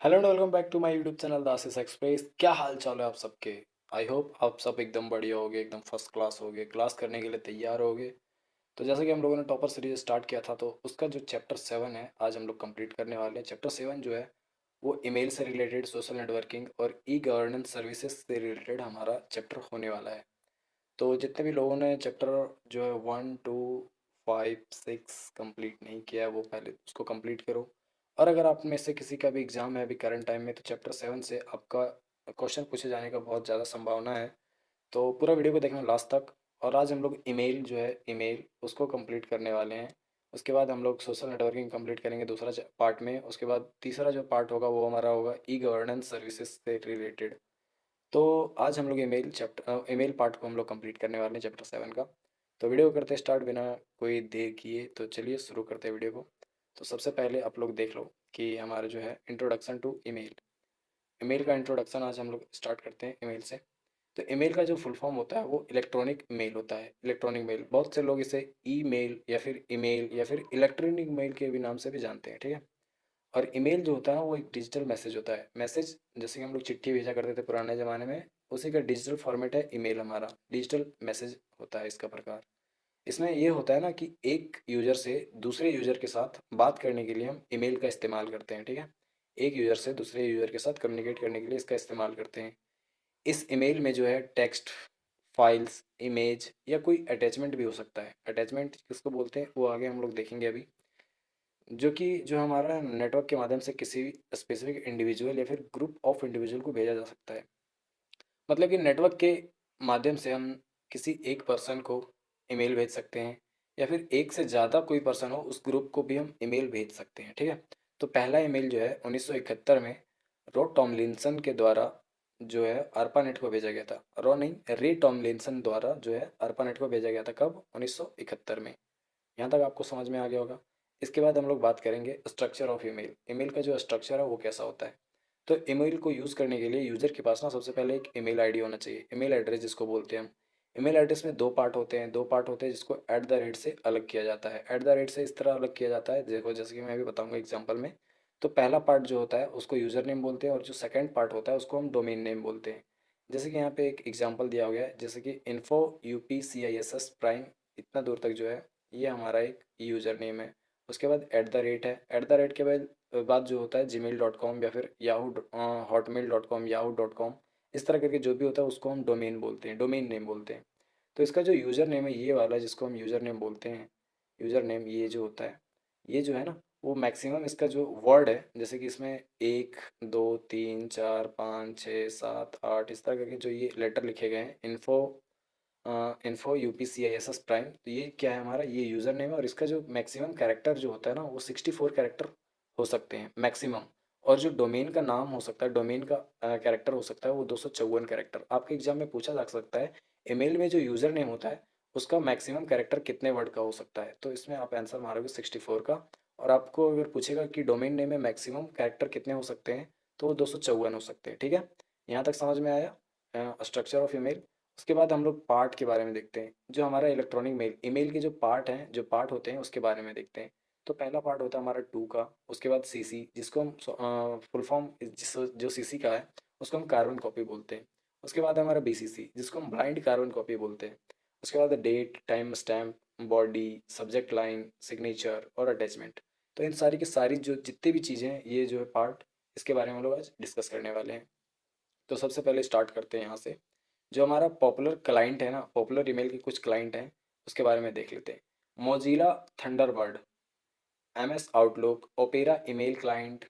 Hello and welcome back to my YouTube channel the Ashish Express. क्या हाल चाल है आप सबके। आई होप आप सब एकदम बढ़िया होगे, एकदम फर्स्ट क्लास होगे, क्लास करने के लिए तैयार होगे। तो जैसे कि हम लोगों ने टॉपर सीरीज स्टार्ट किया था, तो उसका जो चैप्टर 7 है आज हम लोग कंप्लीट करने वाले हैं। चैप्टर 7 जो है वो ईमेल से रिलेटेड, सोशल नेटवर्किंग और ई गवर्नेंस सर्विसेज से रिलेटेड हमारा चैप्टर होने वाला है। तो जितने भी लोगों ने चैप्टर जो है 1 2 5 6 कंप्लीट नहीं किया है वो पहले उसको कंप्लीट करो। और अगर आप में से किसी का भी एग्ज़ाम है अभी करंट टाइम में, तो चैप्टर 7 से आपका क्वेश्चन पूछे जाने का बहुत ज़्यादा संभावना है। तो पूरा वीडियो को देखना लास्ट तक। और आज हम लोग ईमेल जो है, ईमेल उसको कंप्लीट करने वाले हैं। उसके बाद हम लोग सोशल नेटवर्किंग कंप्लीट करेंगे दूसरा पार्ट में। उसके बाद तीसरा जो पार्ट होगा वो हमारा होगा ई गवर्नेंस सर्विसेज से रिलेटेड। तो आज हम लोग ईमेल पार्ट को हम लोग कंप्लीट करने वाले हैं चैप्टर 7 का। तो वीडियो को करते स्टार्ट बिना कोई देर किए, तो चलिए शुरू करते हैं वीडियो को। तो सबसे पहले आप लोग देख लो कि हमारा जो है इंट्रोडक्शन टू ईमेल। ईमेल का इंट्रोडक्शन आज हम लोग स्टार्ट करते हैं ईमेल से। तो ईमेल का जो फुल फॉर्म होता है वो इलेक्ट्रॉनिक मेल होता है। इलेक्ट्रॉनिक मेल, बहुत से लोग इसे ईमेल या फिर ईमेल या फिर इलेक्ट्रॉनिक मेल के भी नाम से भी जानते हैं, ठीक है। और ईमेल जो होता है वो एक डिजिटल मैसेज होता है। मैसेज जैसे कि हम लोग चिट्ठी भेजा करते थे पुराने ज़माने में, उसी का डिजिटल फॉर्मेट है ईमेल। हमारा डिजिटल मैसेज होता है इसका प्रकार। इसमें ये होता है ना कि एक यूज़र से दूसरे यूज़र के साथ बात करने के लिए हम ईमेल का इस्तेमाल करते हैं, ठीक है। एक यूज़र से दूसरे यूज़र के साथ कम्युनिकेट करने के लिए इसका इस्तेमाल करते हैं। इस ईमेल में जो है टेक्स्ट, फाइल्स, इमेज या कोई अटैचमेंट भी हो सकता है। अटैचमेंट किसको बोलते हैं वो आगे हम लोग देखेंगे अभी। जो हमारा नेटवर्क के माध्यम से किसी स्पेसिफिक इंडिविजुअल या फिर ग्रुप ऑफ इंडिविजुअल को भेजा जा सकता है। मतलब कि नेटवर्क के माध्यम से हम किसी एक पर्सन को ईमेल भेज सकते हैं, या फिर एक से ज़्यादा कोई पर्सन हो उस ग्रुप को भी हम ईमेल भेज सकते हैं, ठीक है। तो पहला ईमेल जो है 1971 में रो टॉमलिंसन के द्वारा जो है ARPANET को भेजा गया था। रो नहीं, रे टॉमलिंसन द्वारा जो है ARPANET को भेजा गया था। कब? 1971 में। यहाँ तक आपको समझ में आ गया होगा। इसके बाद हम लोग बात करेंगे स्ट्रक्चर ऑफ ईमेल। ईमेल का जो स्ट्रक्चर है वो कैसा होता है। तो ईमेल को यूज़ करने के लिए यूज़र के पास ना सबसे पहले एक ईमेल आईडी होना चाहिए, ईमेल एड्रेस जिसको बोलते हैं हम। ईमेल एड्रेस में दो पार्ट होते हैं जिसको ऐट द रेट से अलग किया जाता है। ऐट द रेट से इस तरह अलग किया जाता है, देखो जैसे कि मैं अभी बताऊंगा एग्जांपल में। तो पहला पार्ट जो होता है उसको यूज़र नेम बोलते हैं, और जो सेकंड पार्ट होता है उसको हम डोमेन नेम बोलते हैं। जैसे कि यहाँ पे एक एग्जांपल दिया गया है, जैसे कि इन्फो UPCISS प्राइम, इतना दूर तक जो है ये हमारा एक यूज़र नेम है। उसके बाद ऐट द रेट है। ऐट द रेट के बाद जो होता है gmail.com या फिर याहू hotmail.com, yahoo.com, इस तरह करके जो भी होता है उसको हम डोमेन बोलते हैं, डोमेन नेम बोलते हैं। तो इसका जो यूज़र नेम है ये वाला जिसको हम यूज़र नेम बोलते हैं, यूज़र नेम ये जो होता है, ये जो है ना, वो मैक्सिमम इसका जो वर्ड है, जैसे कि इसमें 1 2 3 4 5 6 7 8 इस तरह करके जो ये लेटर लिखे गए हैं, इन्फो UPCISS प्राइम, तो ये क्या है हमारा, ये यूज़र नेम है। और इसका जो मैक्सिमम कैरेक्टर जो होता है ना वो 64 कैरेक्टर हो सकते हैं मैक्सिमम। और जो डोमेन का नाम हो सकता है, डोमेन का कैरेक्टर हो सकता है वो 254 कैरेक्टर। आपके एग्जाम में पूछा जा सकता है ईमेल में जो यूज़र नेम होता है उसका मैक्सिमम कैरेक्टर कितने वर्ड का हो सकता है, तो इसमें आप आंसर मारोगे 64 का। और आपको अगर पूछेगा कि डोमेन नेम में मैक्सिमम कैरेक्टर कितने हो सकते हैं, तो वो 254 हो सकते हैं, ठीक है। यहाँ तक समझ में आया स्ट्रक्चर ऑफ ईमेल। उसके बाद हम लोग पार्ट के बारे में देखते हैं। जो हमारा इलेक्ट्रॉनिक मेल, ईमेल के जो पार्ट हैं, जो पार्ट होते हैं उसके बारे में देखते हैं। तो पहला पार्ट होता है हमारा टू का। उसके बाद CC, जिसको हम फुल फॉर्म जिस जो CC का है उसको हम कार्बन कॉपी बोलते हैं। उसके बाद है हमारा BCC, जिसको हम ब्लाइंड कार्बन कॉपी बोलते हैं। उसके बाद date, time stamp, body, subject line, signature और अटैचमेंट। तो इन सारी की सारी जो जितनी भी चीज़ें हैं, ये जो है पार्ट, इसके बारे में हम लोग आज डिस्कस करने वाले हैं। तो सबसे पहले स्टार्ट करते हैं यहाँ से। जो हमारा पॉपुलर क्लाइंट है ना, पॉपुलर ईमेल के कुछ क्लाइंट हैं उसके बारे में देख लेते हैं। Mozilla Thunderbird, MS Outlook, Opera email client,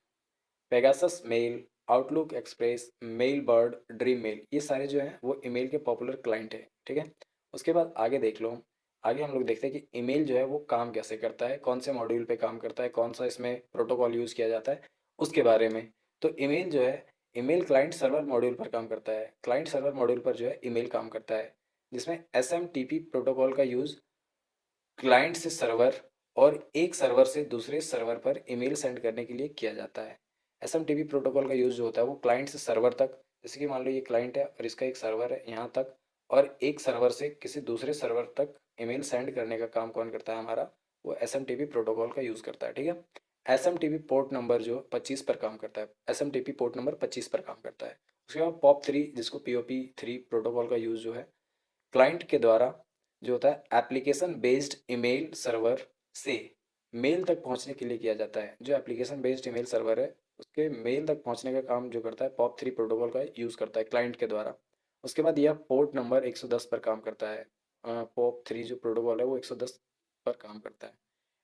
Pegasus Mail, Outlook Express, Mailbird, Dream Mail, ये सारे जो हैं वो ईमेल के पॉपुलर क्लाइंट हैं, ठीक है। उसके बाद आगे देख लो। आगे हम लोग देखते हैं कि ईमेल जो है वो काम कैसे करता है, कौन से मॉड्यूल पे काम करता है, कौन सा इसमें प्रोटोकॉल यूज़ किया जाता है, उसके बारे में। तो ईमेल जो है, ईमेल क्लाइंट सर्वर मॉड्यूल पर काम करता है। क्लाइंट सर्वर मॉड्यूल पर जो है ईमेल काम करता है, जिसमें SMTP प्रोटोकॉल का यूज़ क्लाइंट से सर्वर और एक सर्वर से दूसरे सर्वर पर ईमेल सेंड करने के लिए किया जाता है। SMTP प्रोटोकॉल का यूज़ जो होता है वो क्लाइंट से सर्वर तक, जैसे कि मान लो ये क्लाइंट है और इसका एक सर्वर है यहाँ तक, और एक सर्वर से किसी दूसरे सर्वर तक ईमेल सेंड करने का काम कौन करता है हमारा, वो SMTP प्रोटोकॉल का यूज़ करता है, ठीक है। एसएमटीपी पोर्ट नंबर जो 25 पर काम करता है, एसएमटीपी पोर्ट नंबर 25 पर काम करता है। उसके बाद पॉप 3 जिसको पीओपी 3 प्रोटोकॉल का यूज़ जो है क्लाइंट के द्वारा जो होता है एप्लीकेशन बेस्ड ईमेल सर्वर से मेल तक पहुंचने के लिए किया जाता है। जो एप्लीकेशन बेस्ड ईमेल सर्वर है उसके मेल तक पहुंचने का काम जो करता है पॉप 3 प्रोटोकॉल का यूज़ करता है क्लाइंट के द्वारा। उसके बाद यह पोर्ट नंबर 110 पर काम करता है। पॉप 3 जो प्रोटोकॉल है वो 110 पर काम करता है।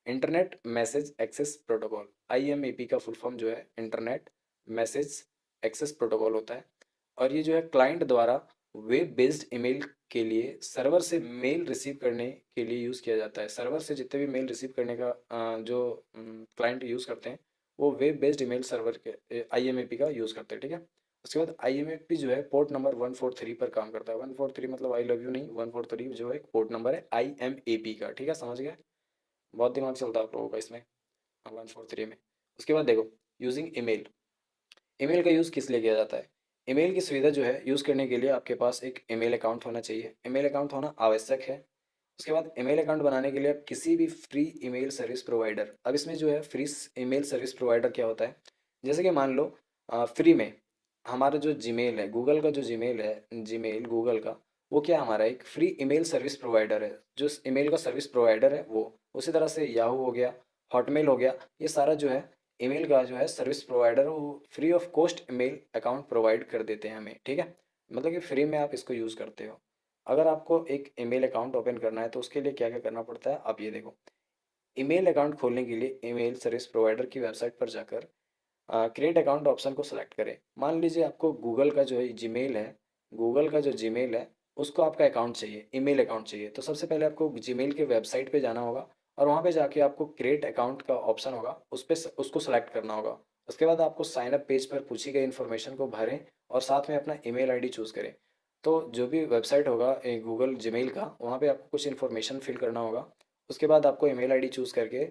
Internet message access protocol, IMAP का फुल फॉर्म जो है इंटरनेट मैसेज एक्सेस प्रोटोकॉल होता है। और ये जो है क्लाइंट द्वारा वेब बेस्ड ईमेल के लिए सर्वर से मेल रिसीव करने के लिए यूज़ किया जाता है। सर्वर से जितने भी मेल रिसीव करने का जो क्लाइंट यूज़ करते हैं वो वेब बेस्ड ईमेल सर्वर के आईएमएपी का यूज़ करते हैं, ठीक है। उसके बाद आईएमएपी जो है पोर्ट नंबर 143 पर काम करता है। 143 मतलब आई लव यू नहीं, 143 जो है पोर्ट नंबर है आईएमएपी का, ठीक है, समझ गए। बहुत दिमाग चलता है आप लोगों का इसमें 143 में। उसके बाद देखो यूजिंग ईमेल, ईमेल का यूज़ किस लिए किया जाता है। ईमेल की सुविधा जो है यूज़ करने के लिए आपके पास एक ईमेल अकाउंट होना चाहिए। ईमेल अकाउंट होना आवश्यक है। उसके बाद ईमेल अकाउंट बनाने के लिए आप किसी भी फ्री ईमेल सर्विस प्रोवाइडर, अब इसमें जो है फ्री ईमेल सर्विस प्रोवाइडर क्या होता है, जैसे कि मान लो फ्री में हमारा जो जीमेल है, गूगल का जो जीमेल है, जीमेल गूगल का, वो क्या हमारा एक फ्री ईमेल सर्विस प्रोवाइडर है। जो ईमेल का सर्विस प्रोवाइडर है वो, उसी तरह से याहू हो गया, हॉटमेल हो गया, ये सारा जो है ईमेल का जो है सर्विस प्रोवाइडर वो free of cost email account provide कर देते हैं हमें, ठीक है। मतलब कि फ्री में आप इसको यूज़ करते हो। अगर आपको एक ईमेल अकाउंट ओपन करना है तो उसके लिए क्या क्या करना पड़ता है, आप ये देखो। ईमेल अकाउंट खोलने के लिए ईमेल सर्विस प्रोवाइडर की वेबसाइट पर जाकर क्रिएट अकाउंट ऑप्शन को सेलेक्ट करें। मान लीजिए आपको गूगल का जो जीमेल है, गूगल का जो जीमेल है उसको आपका अकाउंट चाहिए, ईमेल अकाउंट चाहिए, तो सबसे पहले आपको जीमेल के वेबसाइट पे जाना होगा और वहाँ पे जाके आपको क्रिएट अकाउंट का ऑप्शन होगा, उस पर उसको सेलेक्ट करना होगा। उसके बाद आपको साइन अप पेज पर पूछी गई इन्फॉर्मेशन को भरें और साथ में अपना ईमेल आईडी चूज़ करें। तो जो भी वेबसाइट होगा गूगल जीमेल का, वहाँ पे आपको कुछ इन्फॉर्मेशन फिल करना होगा। उसके बाद आपको ईमेल आईडी चूज़ करके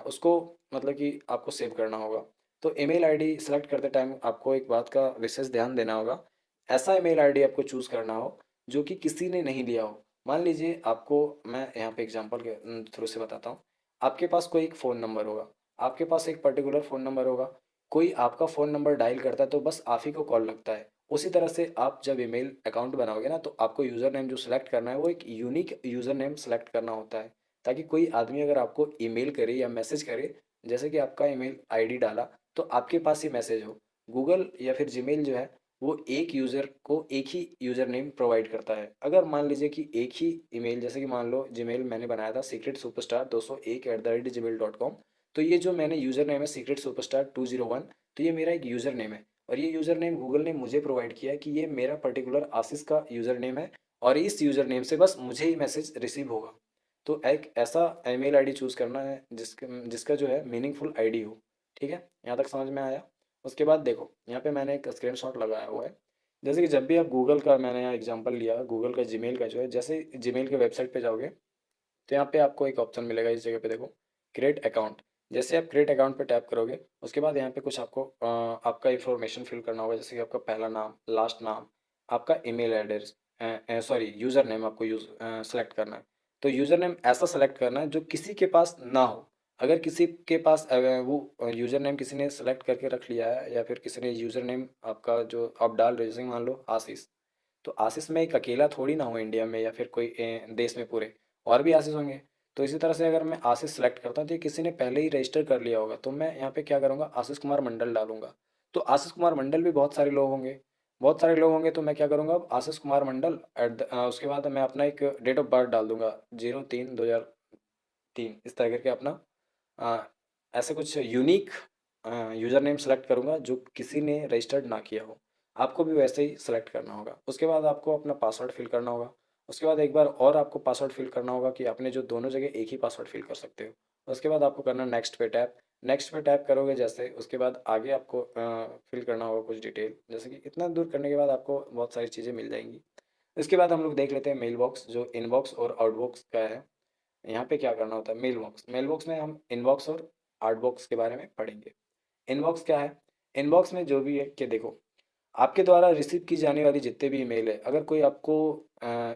उसको मतलब कि आपको सेव करना होगा। तो ईमेल आईडी सेलेक्ट करते टाइम आपको एक बात का विशेष ध्यान देना होगा, ऐसा ईमेल आईडी आपको चूज़ करना हो जो कि किसी ने नहीं लिया हो। मान लीजिए आपको, मैं यहाँ पे एग्जांपल के थ्रू से बताता हूँ। आपके पास कोई एक फ़ोन नंबर होगा, आपके पास एक पर्टिकुलर फ़ोन नंबर होगा, कोई आपका फ़ोन नंबर डायल करता है तो बस आप ही को कॉल लगता है। उसी तरह से आप जब ईमेल अकाउंट बनाओगे ना तो आपको यूज़र नेम जो सेलेक्ट करना है वो एक यूनिक यूज़र नेम सेलेक्ट करना होता है, ताकि कोई आदमी अगर आपको ईमेल करे या मैसेज करे, जैसे कि आपका ईमेल आईडी डाला तो आपके पास ही मैसेज हो। गूगल या फिर जीमेल जो है वो एक यूज़र को एक ही यूज़र नेम प्रोवाइड करता है। अगर मान लीजिए कि एक ही ईमेल, जैसे कि मान लो जीमेल मैंने बनाया था सीक्रेट सुपरस्टार 201@gmail.com, तो ये जो मैंने यूज़र नेम है सीक्रेट सुपरस्टार 201, तो ये मेरा एक यूज़र नेम है और ये यूज़र नेम गूगल ने मुझे प्रोवाइड किया है कि ये मेरा पर्टिकुलर आशीष का यूज़र नेम है और इस यूज़र नेम से बस मुझे ही मैसेज रिसीव होगा। तो एक ऐसा ईमेल आईडी चूज़ करना है जिसका जिसका जो है मीनिंगफुल आईडी हो, ठीक है। यहाँ तक समझ में आया। उसके बाद देखो यहाँ पे मैंने एक स्क्रीनशॉट लगाया हुआ है। जैसे कि जब भी आप गूगल का, मैंने यहाँ एग्जांपल लिया गूगल का जीमेल का जो है, जैसे जीमेल के वेबसाइट पे जाओगे तो यहाँ पे आपको एक ऑप्शन मिलेगा, इस जगह पे देखो क्रिएट अकाउंट। जैसे आप क्रिएट अकाउंट पे टैप करोगे उसके बाद यहाँ पे कुछ आपको आपका इंफॉर्मेशन फिल करना होगा, जैसे कि आपका पहला नाम, लास्ट नाम, आपका email address, sorry user name आपको सेलेक्ट करना है। तो यूज़र नेम ऐसा सेलेक्ट करना है जो किसी के पास ना हो। अगर किसी के पास वो यूज़र नेम किसी ने सेलेक्ट करके रख लिया है या फिर किसी ने यूज़र नेम आपका जो आप डाल रहे हो, जैसे कि मान लो आशीष, तो आशीष में एक अकेला थोड़ी ना हूँ इंडिया में या फिर कोई देश में पूरे, और भी आशीष होंगे। तो इसी तरह से अगर मैं आशीष सेलेक्ट करता हूँ तो ये किसी ने पहले ही रजिस्टर कर लिया होगा, तो मैं यहाँ पे क्या करूँगा, आशीष कुमार मंडल डालूंगा। तो आशीष कुमार मंडल भी बहुत सारे लोग होंगे, बहुत सारे लोग होंगे, तो मैं क्या करूँगा, आशीष कुमार मंडल उसके बाद मैं अपना एक डेट ऑफ बर्थ डाल दूंगा 03/2003, इस तरह करके अपना अ, ऐसे कुछ यूनिक यूज़र नेम सेलेक्ट करूँगा जो किसी ने रजिस्टर्ड ना किया हो। आपको भी वैसे ही सेलेक्ट करना होगा। उसके बाद आपको अपना पासवर्ड फिल करना होगा। उसके बाद एक बार और आपको पासवर्ड फिल करना होगा कि आपने जो दोनों जगह एक ही पासवर्ड फिल कर सकते हो। उसके बाद आपको करना नेक्स्ट पे टैप। नेक्स्ट पे टैप करोगे जैसे, उसके बाद आगे आपको फिल करना होगा कुछ डिटेल, जैसे कि इतना दूर करने के बाद आपको बहुत सारी चीज़ें मिल जाएंगी। इसके बाद हम लोग देख लेते हैं मेल बॉक्स, जो इनबॉक्स और आउटबॉक्स का है। यहाँ पे क्या करना होता है, मेल बॉक्स, मेल बॉक्स में हम इनबॉक्स और आउटबॉक्स के बारे में पढ़ेंगे। इनबॉक्स क्या है, इनबॉक्स में जो भी है कि देखो आपके द्वारा रिसीव की जाने वाली जितने भी ईमेल है, अगर कोई आपको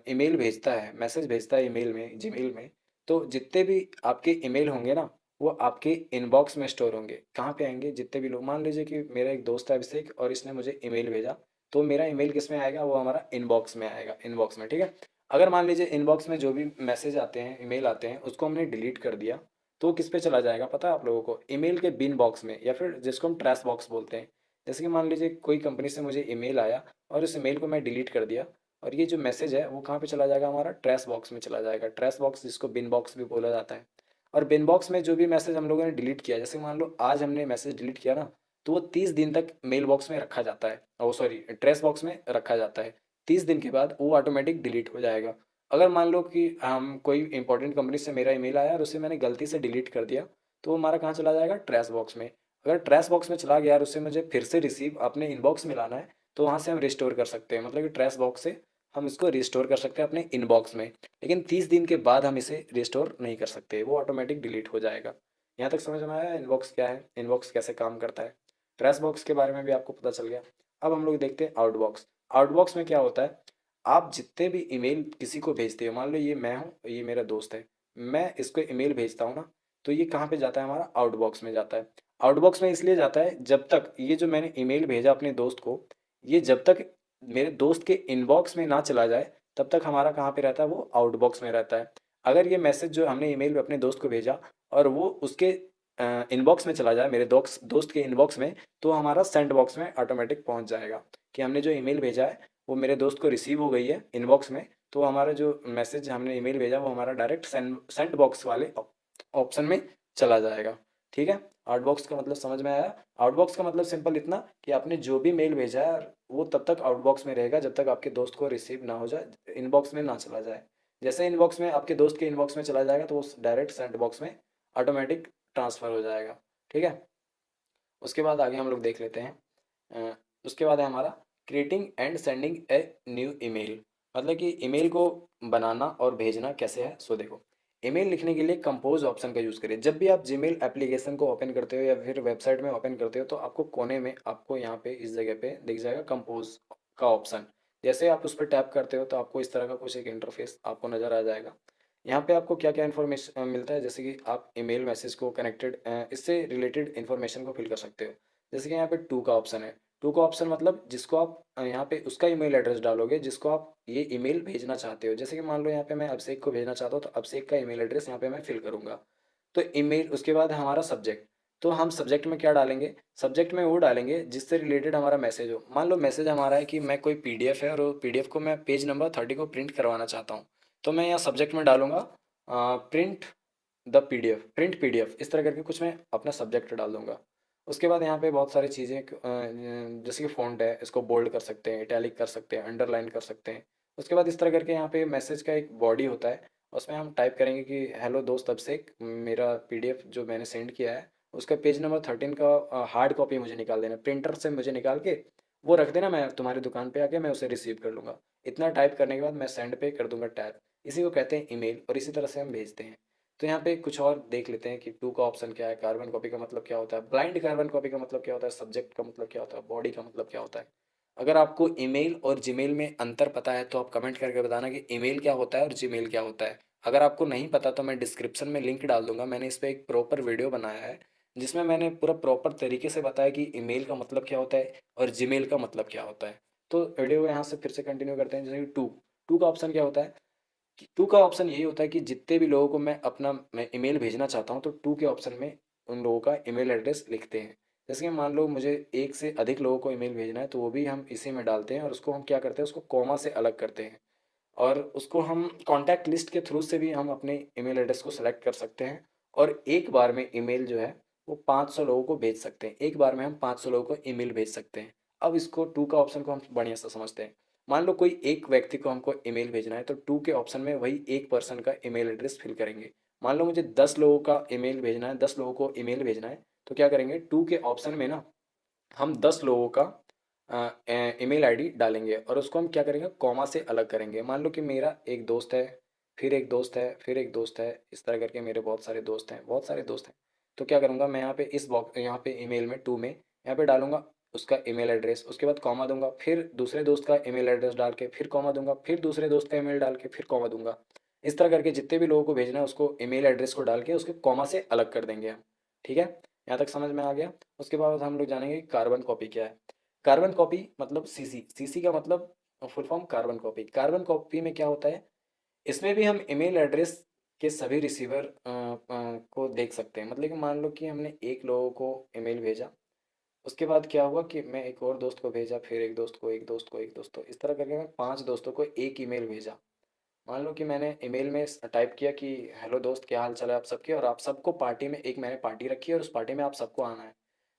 ईमेल भेजता है, मैसेज भेजता है ईमेल में, जीमेल में, तो जितने भी आपके ईमेल होंगे ना वो आपके इनबॉक्स में स्टोर होंगे। कहाँ पे आएँगे? जितने भी लोग, मान लीजिए कि मेरा एक दोस्त है अभिषेक और इसने मुझे ईमेल भेजा, तो मेरा ईमेल किस में आएगा? वो हमारा इनबॉक्स में आएगा, इनबॉक्स में, ठीक है? अगर मान लीजिए इनबॉक्स में जो भी मैसेज आते हैं, ईमेल आते हैं, उसको हमने डिलीट कर दिया, तो वो किस पे चला जाएगा पता है आप लोगों को? ईमेल के बिन बॉक्स में, या फिर जिसको हम ट्रैश बॉक्स बोलते हैं। जैसे कि मान लीजिए कोई कंपनी से मुझे ईमेल आया और उस ईमेल को मैं डिलीट कर दिया, और ये जो मैसेज है वो कहाँ पे चला जाएगा? हमारा ट्रैश बॉक्स में चला जाएगा। ट्रैश बॉक्स जिसको बिन बॉक्स भी बोला जाता है। और बिन बॉक्स में जो भी मैसेज हम लोगों ने डिलीट किया, जैसे मान लो आज हमने मैसेज डिलीट किया ना, तो वो 30 दिन तक मेल बॉक्स में रखा जाता है, ओ सॉरी, ट्रैश बॉक्स में रखा जाता है। 30 दिन के बाद वो ऑटोमेटिक डिलीट हो जाएगा। अगर मान लो कि हम कोई इंपॉर्टेंट कंपनी से मेरा ईमेल आया और उसे मैंने गलती से डिलीट कर दिया, तो वो हमारा कहाँ चला जाएगा? ट्रैश बॉक्स में। अगर ट्रैश बॉक्स में चला गया और उसे मुझे फिर से रिसीव अपने इनबॉक्स में लाना है, तो वहाँ से हम रिस्टोर कर सकते हैं, मतलब कि ट्रैश बॉक्स से हम इसको रिस्टोर कर सकते हैं अपने इनबॉक्स में। लेकिन 30 दिन के बाद हम इसे रिस्टोर नहीं कर सकते, वो ऑटोमेटिक डिलीट हो जाएगा। यहाँ तक समझ में आया इनबॉक्स क्या है, इनबॉक्स कैसे काम करता है? ट्रैश बॉक्स के बारे में भी आपको पता चल गया। अब हम लोग देखते हैं आउटबॉक्स। आउटबॉक्स में क्या होता है? आप जितने भी ईमेल किसी को भेजते हो, मान लो ये मैं हूँ, ये मेरा दोस्त है, मैं इसको ईमेल भेजता हूँ ना, तो ये कहाँ पे जाता है? हमारा आउटबॉक्स में जाता है। आउटबॉक्स में इसलिए जाता है, जब तक ये जो मैंने ईमेल भेजा अपने दोस्त को, ये जब तक मेरे दोस्त के इनबॉक्स में ना चला जाए, तब तक हमारा कहाँ पे रहता है? वो आउटबॉक्स में रहता है। अगर ये मैसेज जो हमने ईमेल अपने दोस्त को भेजा और वो उसके इनबॉक्स में चला जाए, मेरे दोस्त दोस्त के इनबॉक्स में, तो हमारा सेंड बॉक्स में ऑटोमेटिक पहुंच जाएगा कि हमने जो ईमेल भेजा है वो मेरे दोस्त को रिसीव हो गई है इनबॉक्स में। तो हमारा जो मैसेज हमने ईमेल भेजा वो हमारा डायरेक्ट सेंड सेंड बॉक्स वाले ऑप्शन में चला जाएगा। ठीक है? आउटबॉक्स का मतलब समझ में आया? आउटबॉक्स का मतलब सिंपल इतना कि आपने जो भी मेल भेजा है वो तब तक आउटबॉक्स में रहेगा जब तक आपके दोस्त को रिसीव ना हो जाए, इनबॉक्स में ना चला जाए। जैसे इनबॉक्स में आपके दोस्त के इनबॉक्स में चला जाएगा, तो वो डायरेक्ट सेंड बॉक्स में ऑटोमेटिक ट्रांसफ़र हो जाएगा। ठीक है? उसके बाद आगे हम लोग देख लेते हैं। अ, उसके बाद है हमारा creating and sending a new email. मतलब कि ईमेल को बनाना और भेजना कैसे है, सो देखो। ईमेल लिखने के लिए कंपोज ऑप्शन का यूज़ करिए। जब भी आप जीमेल एप्लीकेशन को ओपन करते हो या फिर वेबसाइट में ओपन करते हो, तो आपको कोने में आपको यहाँ पे इस जगह पे दिख जाएगा कंपोज का ऑप्शन। जैसे आप उस पर टैप करते हो तो आपको इस तरह का कुछ एक इंटरफेस आपको नज़र आ जाएगा। यहाँ पे आपको क्या क्या इन्फॉर्मेशन मिलता है, जैसे कि आप ईमेल मैसेज को कनेक्टेड इससे रिलेटेड इन्फॉर्मेशन को फिल कर सकते हो। जैसे कि यहाँ पे टू का ऑप्शन है। टू का ऑप्शन मतलब जिसको आप यहाँ पे उसका ईमेल एड्रेस डालोगे जिसको आप ये ईमेल भेजना चाहते हो। जैसे कि मान लो यहाँ पे मैं अभिषेक को भेजना चाहता हूँ, तो अभिषेक का ईमेल एड्रेस यहाँ पे मैं फिल करूँगा। तो ईमेल, उसके बाद हमारा सब्जेक्ट। तो हम सब्जेक्ट में क्या डालेंगे? सब्जेक्ट में वो डालेंगे जिससे रिलेटेड हमारा मैसेज हो। मान लो मैसेज हमारा है कि मैं कोई पीडीएफ है और वो पीडीएफ को मैं पेज नंबर 30 को प्रिंट करवाना चाहता हूँ, तो मैं यहाँ सब्जेक्ट में डालूंगा print the PDF, print PDF, इस तरह करके कुछ मैं अपना सब्जेक्ट डाल दूंगा। उसके बाद यहाँ पे बहुत सारी चीज़ें जैसे कि फ़ॉन्ट है, इसको बोल्ड कर सकते हैं, इटैलिक कर सकते हैं, अंडरलाइन कर सकते हैं। उसके बाद इस तरह करके यहाँ पे मैसेज का एक बॉडी होता है, उसमें हम टाइप करेंगे कि हेलो दोस्त अभिषेक, मेरा पीडीएफ जो मैंने सेंड किया है उसका पेज नंबर 13 का हार्ड कॉपी मुझे निकाल देना, प्रिंटर से मुझे निकाल के वो रख देना, मैं तुम्हारी दुकान पे आके मैं उसे रिसीव कर लूँगा। इतना टाइप करने के बाद मैं सेंड पे कर दूंगा टैप। इसी को कहते हैं ईमेल, और इसी तरह से हम भेजते हैं। तो यहाँ पे कुछ और देख लेते हैं कि टू का ऑप्शन क्या है, कार्बन कॉपी का मतलब क्या होता है, ब्लाइंड कार्बन कॉपी का मतलब क्या होता है, सब्जेक्ट का मतलब क्या होता है, बॉडी का मतलब क्या होता है। अगर आपको ईमेल और जीमेल में अंतर पता है तो आप कमेंट करके बताना कि ईमेल क्या होता है और जीमेल क्या होता है। अगर आपको नहीं पता तो मैं डिस्क्रिप्शन में लिंक डाल दूंगा, मैंने इस पर एक प्रॉपर वीडियो बनाया है जिसमें मैंने पूरा प्रॉपर तरीके से बताया कि ईमेल का मतलब क्या होता है और जीमेल का मतलब क्या होता है। तो वीडियो को यहाँ से फिर से कंटिन्यू करते हैं। जैसे कि टू, टू का ऑप्शन क्या होता है? टू का ऑप्शन यही होता है कि जितने भी लोगों को मैं ईमेल भेजना चाहता हूँ, तो टू के ऑप्शन में उन लोगों का ईमेल एड्रेस लिखते हैं। जैसे कि मान लो मुझे एक से अधिक लोगों को ईमेल भेजना है, तो वो भी हम इसी में डालते हैं, और उसको हम क्या करते हैं, उसको कॉमा से अलग करते हैं। और उसको हम कॉन्टैक्ट लिस्ट के थ्रू से भी हम अपने ईमेल एड्रेस को सेलेक्ट कर सकते हैं। और एक बार में ईमेल जो है वो 500 लोगों को भेज सकते हैं, एक बार में हम 500 लोगों को ईमेल भेज सकते हैं। अब इसको टू का ऑप्शन को हम बढ़िया से समझते हैं। मान लो कोई एक व्यक्ति को हमको ईमेल भेजना है, तो टू के ऑप्शन में वही एक पर्सन का ईमेल एड्रेस फिल करेंगे। मान लो मुझे 10 लोगों का ईमेल भेजना है, 10 लोगों को ईमेल भेजना है, तो क्या करेंगे, टू के ऑप्शन में ना हम 10 लोगों का ईमेल आईडी डालेंगे, और उसको हम क्या करेंगे, कॉमा से अलग करेंगे। मान लो कि मेरा एक दोस्त है, फिर एक दोस्त है, फिर एक दोस्त है, इस तरह करके मेरे बहुत सारे दोस्त हैं, बहुत सारे दोस्त हैं। तो क्या करूँगा मैं यहाँ पे इस बॉक्स, यहाँ पे ईमेल में टू में यहाँ पे डालूंगा उसका ईमेल एड्रेस, उसके बाद कॉमा दूंगा, फिर दूसरे दोस्त का ईमेल एड्रेस डाल के फिर कॉमा दूंगा, फिर दूसरे दोस्त का ईमेल डाल के फिर कॉमा दूंगा। इस तरह करके जितने भी लोगों को भेजना है उसको ईमेल एड्रेस को डाल के उसके कॉमा से अलग कर देंगे हम। ठीक है, यहाँ तक समझ में आ गया। उसके बाद हम लोग जानेंगे कि कार्बन कॉपी क्या है। कार्बन कॉपी मतलब सीसी, सीसी का मतलब full form carbon copy. Carbon copy में क्या होता है, इसमें भी हम ईमेल एड्रेस के सभी रिसीवर को देख सकते हैं। मतलब कि मान लो कि हमने एक लोगों को ईमेल भेजा, उसके बाद क्या हुआ कि मैं एक और दोस्त को भेजा, फिर एक दोस्त को, एक दोस्त को, एक दोस्त को, इस तरह करके मैं 5 दोस्तों को एक ईमेल भेजा। मान लो कि मैंने ईमेल में टाइप किया कि हेलो दोस्त, क्या हाल चाल है आप सबके, और आप सबको पार्टी में, एक मैंने पार्टी रखी है और उस पार्टी में आप सबको आना है।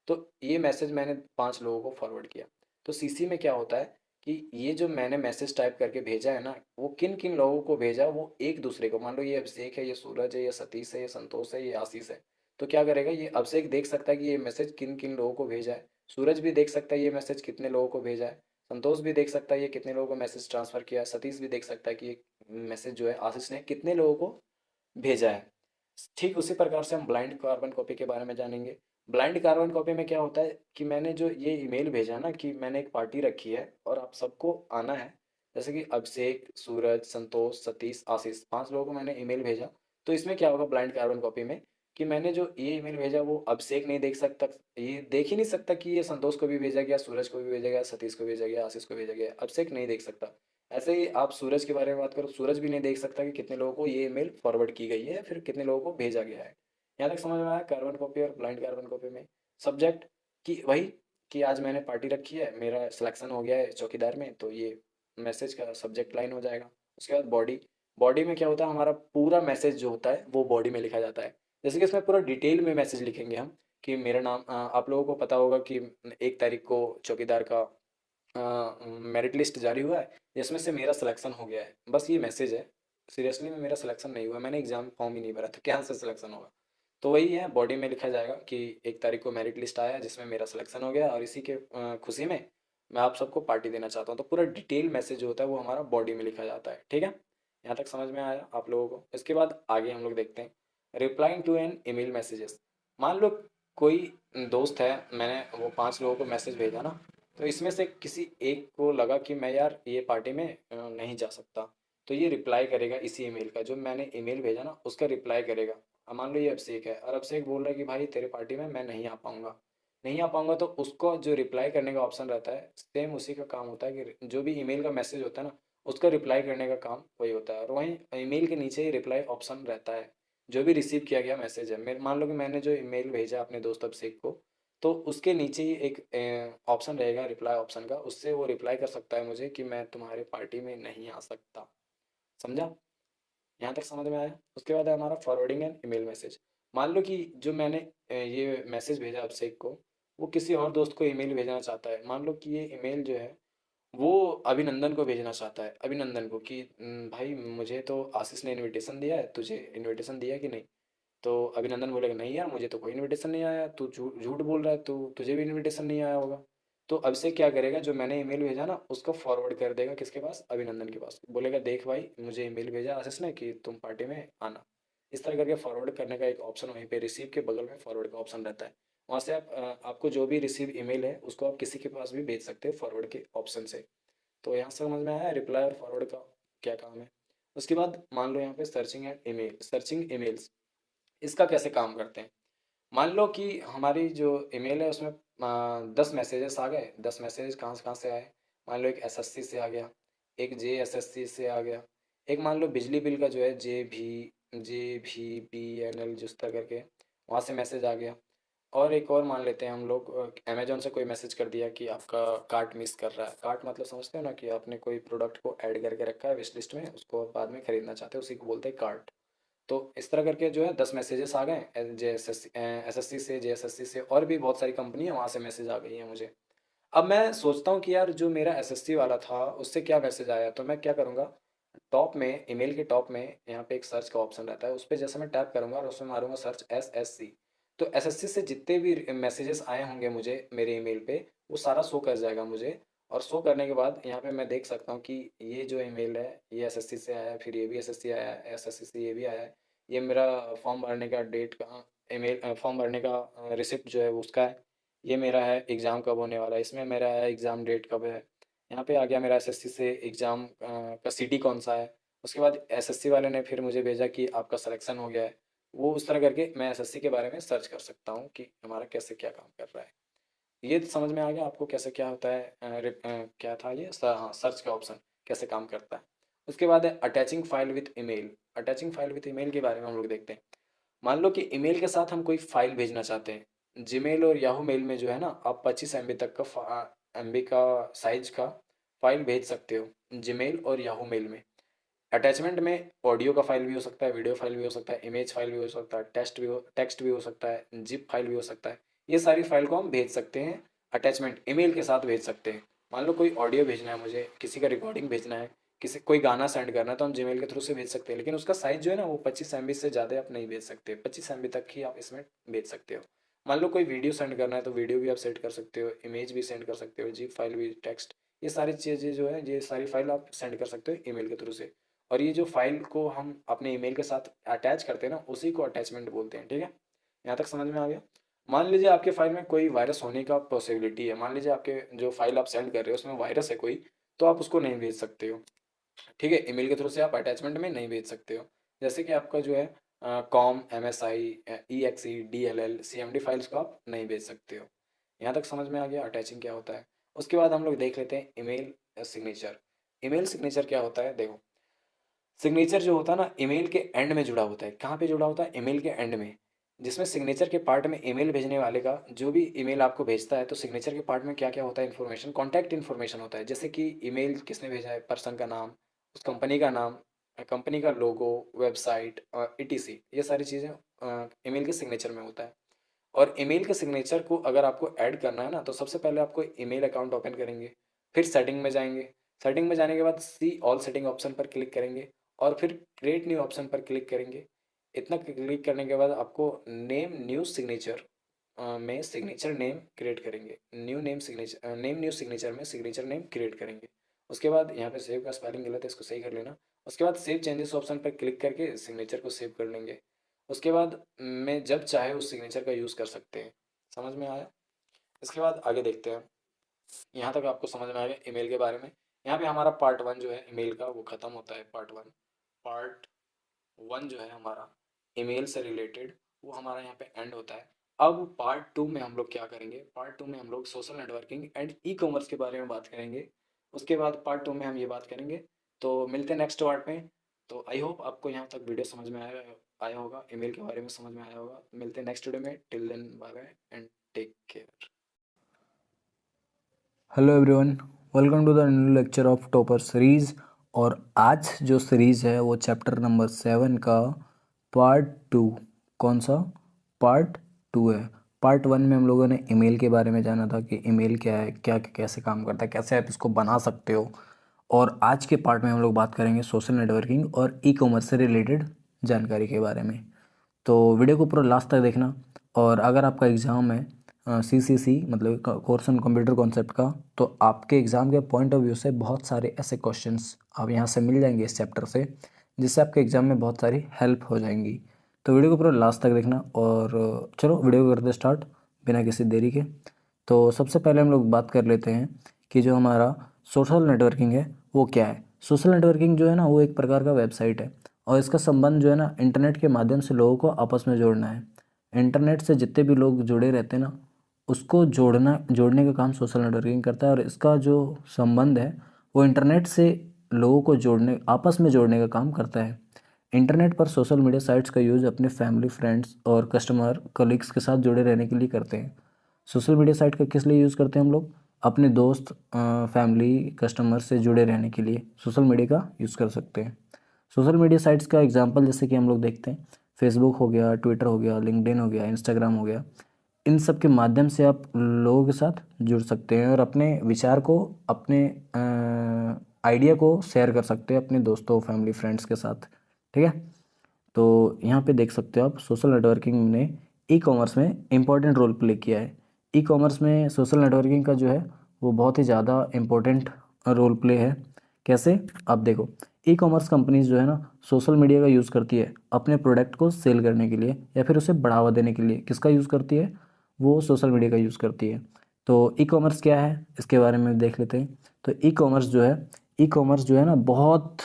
तो ये मैसेज मैंने 5 लोगों को फॉरवर्ड किया। तो सीसी में क्या होता है कि ये जो मैंने मैसेज टाइप करके भेजा है ना, वो किन किन लोगों को भेजा, वो एक दूसरे को, मान लो ये अभिषेक है, ये सूरज है, ये सतीश है, ये संतोष है, ये आशीष है। तो क्या करेगा, ये अभिषेक देख सकता है कि ये मैसेज किन किन लोगों को भेजा है, सूरज भी देख सकता है ये मैसेज कितने लोगों को भेजा है, संतोष भी देख सकता है ये कितने लोगों को मैसेज ट्रांसफर किया है, सतीश भी देख सकता है कि ये मैसेज जो है आशीष ने कितने लोगों को भेजा है। ठीक उसी प्रकार से हम ब्लाइंड कार्बन कॉपी के बारे में जानेंगे। ब्लाइंड कार्बन कॉपी में क्या होता है कि मैंने जो ये ईमेल भेजा ना कि मैंने एक पार्टी रखी है और आप सबको आना है, जैसे कि अभिषेक, सूरज, संतोष, सतीश, आशीष, 5 लोगों को मैंने ईमेल भेजा। तो इसमें क्या होगा ब्लाइंड कार्बन कॉपी में कि मैंने जो ये ईमेल भेजा वो अभिषेक नहीं देख सकता, ये देख ही नहीं सकता कि ये संतोष को भी भेजा गया, सूरज को भी भेजा गया, सतीश को भेजा गया, आशीष को भेजा गया, अभिषेक नहीं देख सकता। ऐसे ही आप सूरज के बारे में बात करो, सूरज भी नहीं देख सकता कि कितने लोगों को ये ईमेल फॉरवर्ड की गई है, फिर कितने लोगों को भेजा गया है। यहाँ तक समझ में आया कार्बन कॉपी और ब्लाइंड कार्बन कॉपी में। सब्जेक्ट कि वही कि आज मैंने पार्टी रखी है, मेरा सिलेक्शन हो गया है चौकीदार में, तो ये मैसेज का सब्जेक्ट लाइन हो जाएगा। उसके बाद बॉडी, बॉडी में क्या होता है, हमारा पूरा मैसेज जो होता है वो बॉडी में लिखा जाता है। जैसे कि इसमें पूरा डिटेल में मैसेज लिखेंगे हम कि मेरा नाम, आप लोगों को पता होगा कि 1 तारीख को चौकीदार का मेरिट लिस्ट जारी हुआ है, जिसमें से मेरा सिलेक्शन हो गया है, बस ये मैसेज है। सीरियसली में मेरा सिलेक्शन नहीं हुआ, मैंने एग्जाम फॉर्म ही नहीं भरा, तो क्या से सिलेक्शन होगा। तो वही है, बॉडी में लिखा जाएगा कि 1 तारीख को मेरिट लिस्ट आया जिसमें मेरा सिलेक्शन हो गया और इसी के खुशी में मैं आप सबको पार्टी देना चाहता हूँ। तो पूरा डिटेल मैसेज जो होता है वो हमारा बॉडी में लिखा जाता है। ठीक है, यहाँ तक समझ में आया आप लोगों को। इसके बाद आगे हम लोग देखते हैं replying to an email messages. मान लो कोई दोस्त है, मैंने वो 5 लोगों को मैसेज भेजा ना, तो इसमें से किसी एक को लगा कि मैं यार ये पार्टी में नहीं जा सकता, तो ये रिप्लाई करेगा इसी ईमेल का, जो मैंने ईमेल भेजा ना उसका रिप्लाई करेगा। अब मान लो ये अभिषेक है और अभिषेक बोल रहा है कि भाई तेरे पार्टी में मैं नहीं आ पाऊंगा, नहीं आ पाऊंगा, तो उसको जो रिप्लाई करने का ऑप्शन रहता है सेम उसी का काम होता है कि जो भी ईमेल का मैसेज होता है ना उसका रिप्लाई करने का काम वही होता है, और वहीं ईमेल के नीचे ही रिप्लाई ऑप्शन रहता है। जो भी रिसीव किया गया मैसेज है, मेरे मान लो कि मैंने जो ईमेल भेजा अपने दोस्त अभिषेक को, तो उसके नीचे ही एक ऑप्शन रहेगा रिप्लाई ऑप्शन का, उससे वो रिप्लाई कर सकता है मुझे कि मैं तुम्हारे पार्टी में नहीं आ सकता। समझा, यहाँ तक समझ में आया। उसके बाद है हमारा फॉरवर्डिंग एंड ईमेल मैसेज। मान लो कि जो मैंने ये मैसेज भेजा अभिषेक को, वो किसी और दोस्त को ईमेल भेजना चाहता है। मान लो कि ये ईमेल जो है वो अभिनंदन को भेजना चाहता है, अभिनंदन को कि भाई मुझे तो आशीष ने इनविटेशन दिया है, तुझे इनविटेशन दिया कि नहीं। तो अभिनंदन बोलेगा नहीं यार मुझे तो कोई इनविटेशन नहीं आया, तू झूठ झूठ बोल रहा है, तो तुझे भी इनविटेशन नहीं आया होगा। तो अभिषेक क्या करेगा, जो मैंने ईमेल भेजा ना उसको फॉरवर्ड कर देगा किसके पास, अभिनंदन के पास, बोलेगा देख भाई मुझे ईमेल भेजा आशीष ने कि तुम पार्टी में आना। इस तरह करके फॉरवर्ड करने का एक ऑप्शन वहीं पे रिसीव के बगल में फॉरवर्ड का ऑप्शन रहता है। वहाँ से आप आपको जो भी रिसीव ईमेल है उसको आप किसी के पास भी भेज सकते हैं फॉरवर्ड के ऑप्शन से। तो यहाँ से समझ में आया रिप्लाई और फॉरवर्ड का क्या काम है। उसके बाद मान लो यहाँ पे searching and email, searching emails, इसका कैसे काम करते हैं। मान लो कि हमारी जो ईमेल है उसमें 10 मैसेजेस आ गए। 10 मैसेज कहाँ से आए, मान लो एक एसएससी से आ गया, एक जेएसएससी से आ गया, एक मान लो बिजली बिल का जो है JVBNL जिस तरह करके वहाँ से मैसेज आ गया। और एक और मान लेते हैं हम लोग, अमेजोन से कोई मैसेज कर दिया कि आपका कार्ट मिस कर रहा है। कार्ट मतलब समझते हो ना कि आपने कोई प्रोडक्ट को ऐड करके रखा है विश लिस्ट में, उसको आप बाद में खरीदना चाहते हो, उसी को बोलते हैं कार्ट। तो इस तरह करके जो है 10 मैसेजेस आ गए जे एसएससी से, जेएसएससी से, और भी बहुत सारी कंपनी है वहाँ से मैसेज आ गई है मुझे। अब मैं सोचता हूँ कि यार जो मेरा एसएससी वाला था उससे क्या मैसेज आया, तो मैं क्या करूँगा, टॉप में ईमेल के टॉप में यहाँ पे एक सर्च का ऑप्शन रहता है, उस पर जैसे मैं टैप करूँगा और उसमें मारूंगा सर्च एसएससी, तो एसएससी से जितने भी मैसेजेस आए होंगे मुझे मेरे ईमेल पे वो सारा शो कर जाएगा मुझे। और शो करने के बाद यहाँ पे मैं देख सकता हूँ कि ये जो ईमेल है ये एसएससी से आया है, फिर ये भी एसएससी आया है, एसएससी से ये भी आया है, ये मेरा फॉर्म भरने का डेट का ईमेल, फॉर्म भरने का रिसिप्ट जो है वो उसका है, ये मेरा है एग्ज़ाम कब होने वाला है, इसमें मेरा है एग्ज़ाम डेट कब है। यहाँ पे आ गया मेरा एसएससी से एग्ज़ाम का सिटी कौन सा है, उसके बाद एसएससी वाले ने फिर मुझे भेजा कि आपका सिलेक्शन हो गया है। वो उस तरह करके मैं एसएससी के बारे में सर्च कर सकता हूँ कि हमारा कैसे क्या काम कर रहा है। ये तो समझ में आ गया आपको कैसे क्या होता है। क्या था ये हाँ, सर्च का ऑप्शन कैसे काम करता है। उसके बाद है attaching file with email. Attaching file with email के बारे में हम लोग देखते हैं। मान लो कि ईमेल के साथ हम कोई फाइल भेजना चाहते हैं। जीमेल और याहू मेल में जो है ना, आप 25 MB तक का MB का साइज का फाइल भेज सकते हो जीमेल और याहू मेल में। अटैचमेंट में ऑडियो का फाइल भी हो सकता है, वीडियो फाइल भी हो सकता है, इमेज फाइल भी हो सकता है, टेक्स्ट भी हो सकता है, जिप फाइल भी हो सकता है। ये सारी फाइल को हम भेज सकते हैं, अटैचमेंट ईमेल के साथ भेज सकते हैं। मान लो कोई ऑडियो भेजना है मुझे, किसी का रिकॉर्डिंग भेजना है, किसी कोई गाना सेंड करना है, तो हम जीमेल के थ्रू से भेज सकते हैं। लेकिन उसका साइज जो है ना, वो 25 MB से ज़्यादा आप नहीं भेज सकते, 25 MB तक ही आप इसमें भेज सकते हो। मान लो कोई वीडियो सेंड करना है, तो वीडियो भी आप सेंड कर सकते हो, इमेज भी सेंड कर सकते हो, जिप फाइल भी, टेक्स्ट, ये सारी चीज़ें जो है, ये सारी फाइल आप सेंड कर सकते हो ईमेल के थ्रू से। और ये जो फाइल को हम अपने ईमेल के साथ अटैच करते हैं ना, उसी को अटैचमेंट बोलते हैं। ठीक है, यहाँ तक समझ में आ गया। मान लीजिए आपके फाइल में कोई वायरस होने का पॉसिबिलिटी है, मान लीजिए आपके जो फाइल आप सेंड कर रहे हो उसमें वायरस है कोई, तो आप उसको नहीं भेज सकते हो। ठीक है, ईमेल के थ्रू से आप अटैचमेंट में नहीं भेज सकते हो। जैसे कि आपका जो है com, MSI, EXE, DLL, CMD files को आप नहीं भेज सकते हो। यहाँ तक समझ में आ गया अटैचिंग क्या होता है। उसके बाद हम लोग देख लेते हैं ईमेल सिग्नेचर। ईमेल सिग्नेचर क्या होता है, देखो। सिग्नेचर जो होता है ना, ईमेल के एंड में जुड़ा होता है। कहाँ पे जुड़ा होता है? ईमेल के एंड में। जिसमें सिग्नेचर के पार्ट में ईमेल भेजने वाले का जो भी ईमेल आपको भेजता है, तो सिग्नेचर के पार्ट में क्या क्या होता है, इन्फॉर्मेशन, कॉन्टैक्ट इन्फॉर्मेशन होता है। जैसे कि ईमेल किसने भेजा है, पर्सन का नाम, उस कंपनी का नाम, कंपनी का लोगो, वेबसाइट और ETC, ये सारी चीज़ें ईमेल के सिग्नेचर में होता है। और ईमेल के सिग्नेचर को अगर आपको ऐड करना है ना, तो सबसे पहले आपको ईमेल अकाउंट ओपन करेंगे, फिर सेटिंग में जाएंगे। सेटिंग में जाने के बाद सी ऑल सेटिंग ऑप्शन पर क्लिक करेंगे, और फिर क्रिएट न्यू ऑप्शन पर क्लिक करेंगे। इतना क्लिक करने के बाद आपको नेम न्यू सिग्नेचर में सिग्नेचर नेम क्रिएट करेंगे। New name signature, name new signature में सिग्नेचर नेम क्रिएट करेंगे। उसके बाद यहाँ पे सेव का स्पेलिंग गलत है, इसको सही कर लेना। उसके बाद सेव चेंजेस ऑप्शन पर क्लिक करके सिग्नेचर को सेव कर लेंगे। उसके बाद मैं जब चाहे उस सिग्नेचर का यूज़ कर सकते हैं। समझ में आया? इसके बाद आगे देखते हैं। यहाँ तक आपको समझ में आ गया ईमेल के बारे में। यहाँ पे हमारा पार्ट 1 जो है ईमेल का, वो ख़त्म होता है। पार्ट 1 जो है हमारा ईमेल से रिलेटेड, वो हमारा यहाँ पे एंड होता है। अब पार्ट 2 में हम लोग क्या करेंगे, पार्ट 2 में हम लोग सोशल नेटवर्किंग एंड ई-कॉमर्स के बारे में बात करेंगे। उसके बाद पार्ट 2 में हम ये बात करेंगे। तो मिलते हैं नेक्स्ट पार्ट में। तो आई होप आपको यहाँ तक वीडियो समझ में आया आया होगा, ईमेल के बारे में समझ में आया होगा। मिलते हैं नेक्स्ट वीडियो में। Till then bye bye and take care. Hello everyone, welcome to the new lecture of topper series. और आज जो सीरीज़ है वो चैप्टर नंबर 7 का पार्ट 2। कौन सा? पार्ट 2 है। पार्ट 1 में हम लोगों ने ईमेल के बारे में जाना था कि ईमेल क्या है, क्या कैसे काम करता है, कैसे आप इसको बना सकते हो। और आज के पार्ट में हम लोग बात करेंगे सोशल नेटवर्किंग और ई कॉमर्स से रिलेटेड जानकारी के बारे में। तो वीडियो को पूरा लास्ट तक देखना। और अगर आपका एग्ज़ाम है CCC मतलब कोर्स ऑन कंप्यूटर कॉन्सेप्ट का, तो आपके एग्ज़ाम के पॉइंट ऑफ व्यू से बहुत सारे ऐसे क्वेश्चंस आप यहाँ से मिल जाएंगे इस चैप्टर से, जिससे आपके एग्ज़ाम में बहुत सारी हेल्प हो जाएंगी। तो वीडियो को पूरा लास्ट तक देखना। और चलो वीडियो को करते स्टार्ट बिना किसी देरी के। तो सबसे पहले हम लोग बात कर लेते हैं कि जो हमारा सोशल नेटवर्किंग है वो क्या है। सोशल नेटवर्किंग जो है ना, वो एक प्रकार का वेबसाइट है, और इसका संबंध जो है ना, इंटरनेट के माध्यम से लोगों को आपस में जोड़ना है। इंटरनेट से जितने भी लोग जुड़े रहते हैं ना, उसको जोड़ने का काम सोशल नेटवर्किंग करता है। और इसका जो संबंध है वो इंटरनेट से लोगों को जोड़ने, आपस में जोड़ने का काम करता है। इंटरनेट पर सोशल मीडिया साइट्स का यूज़ अपने फैमिली, फ्रेंड्स और कस्टमर कलीग्स के साथ जुड़े रहने के लिए करते हैं। सोशल मीडिया साइट का किस लिए यूज़ करते हैं हम लोग? अपने दोस्त, फैमिली, कस्टमर से जुड़े रहने के लिए सोशल मीडिया का यूज़ कर सकते हैं। सोशल मीडिया साइट्स का एग्जांपल जैसे कि हम लोग देखते हैं, फेसबुक हो गया, ट्विटर हो गया, लिंक्डइन हो गया, इंस्टाग्राम हो गया। इन सब के माध्यम से आप लोगों के साथ जुड़ सकते हैं और अपने विचार को, अपने आइडिया को शेयर कर सकते हैं अपने दोस्तों, फैमिली, फ्रेंड्स के साथ। ठीक है, तो यहाँ पे देख सकते हो आप, सोशल नेटवर्किंग ने ई कॉमर्स में इम्पोर्टेंट रोल प्ले किया है। ई कॉमर्स में सोशल नेटवर्किंग का जो है वो बहुत ही ज़्यादा इम्पोर्टेंट रोल प्ले है। कैसे? आप देखो, ई कॉमर्स कंपनीज जो है ना, सोशल मीडिया का यूज़ करती है अपने प्रोडक्ट को सेल करने के लिए या फिर उसे बढ़ावा देने के लिए। किसका यूज़ करती है? वो सोशल मीडिया का यूज़ करती है। तो ई कॉमर्स क्या है, इसके बारे में देख लेते हैं। तो ई कॉमर्स जो है ना, बहुत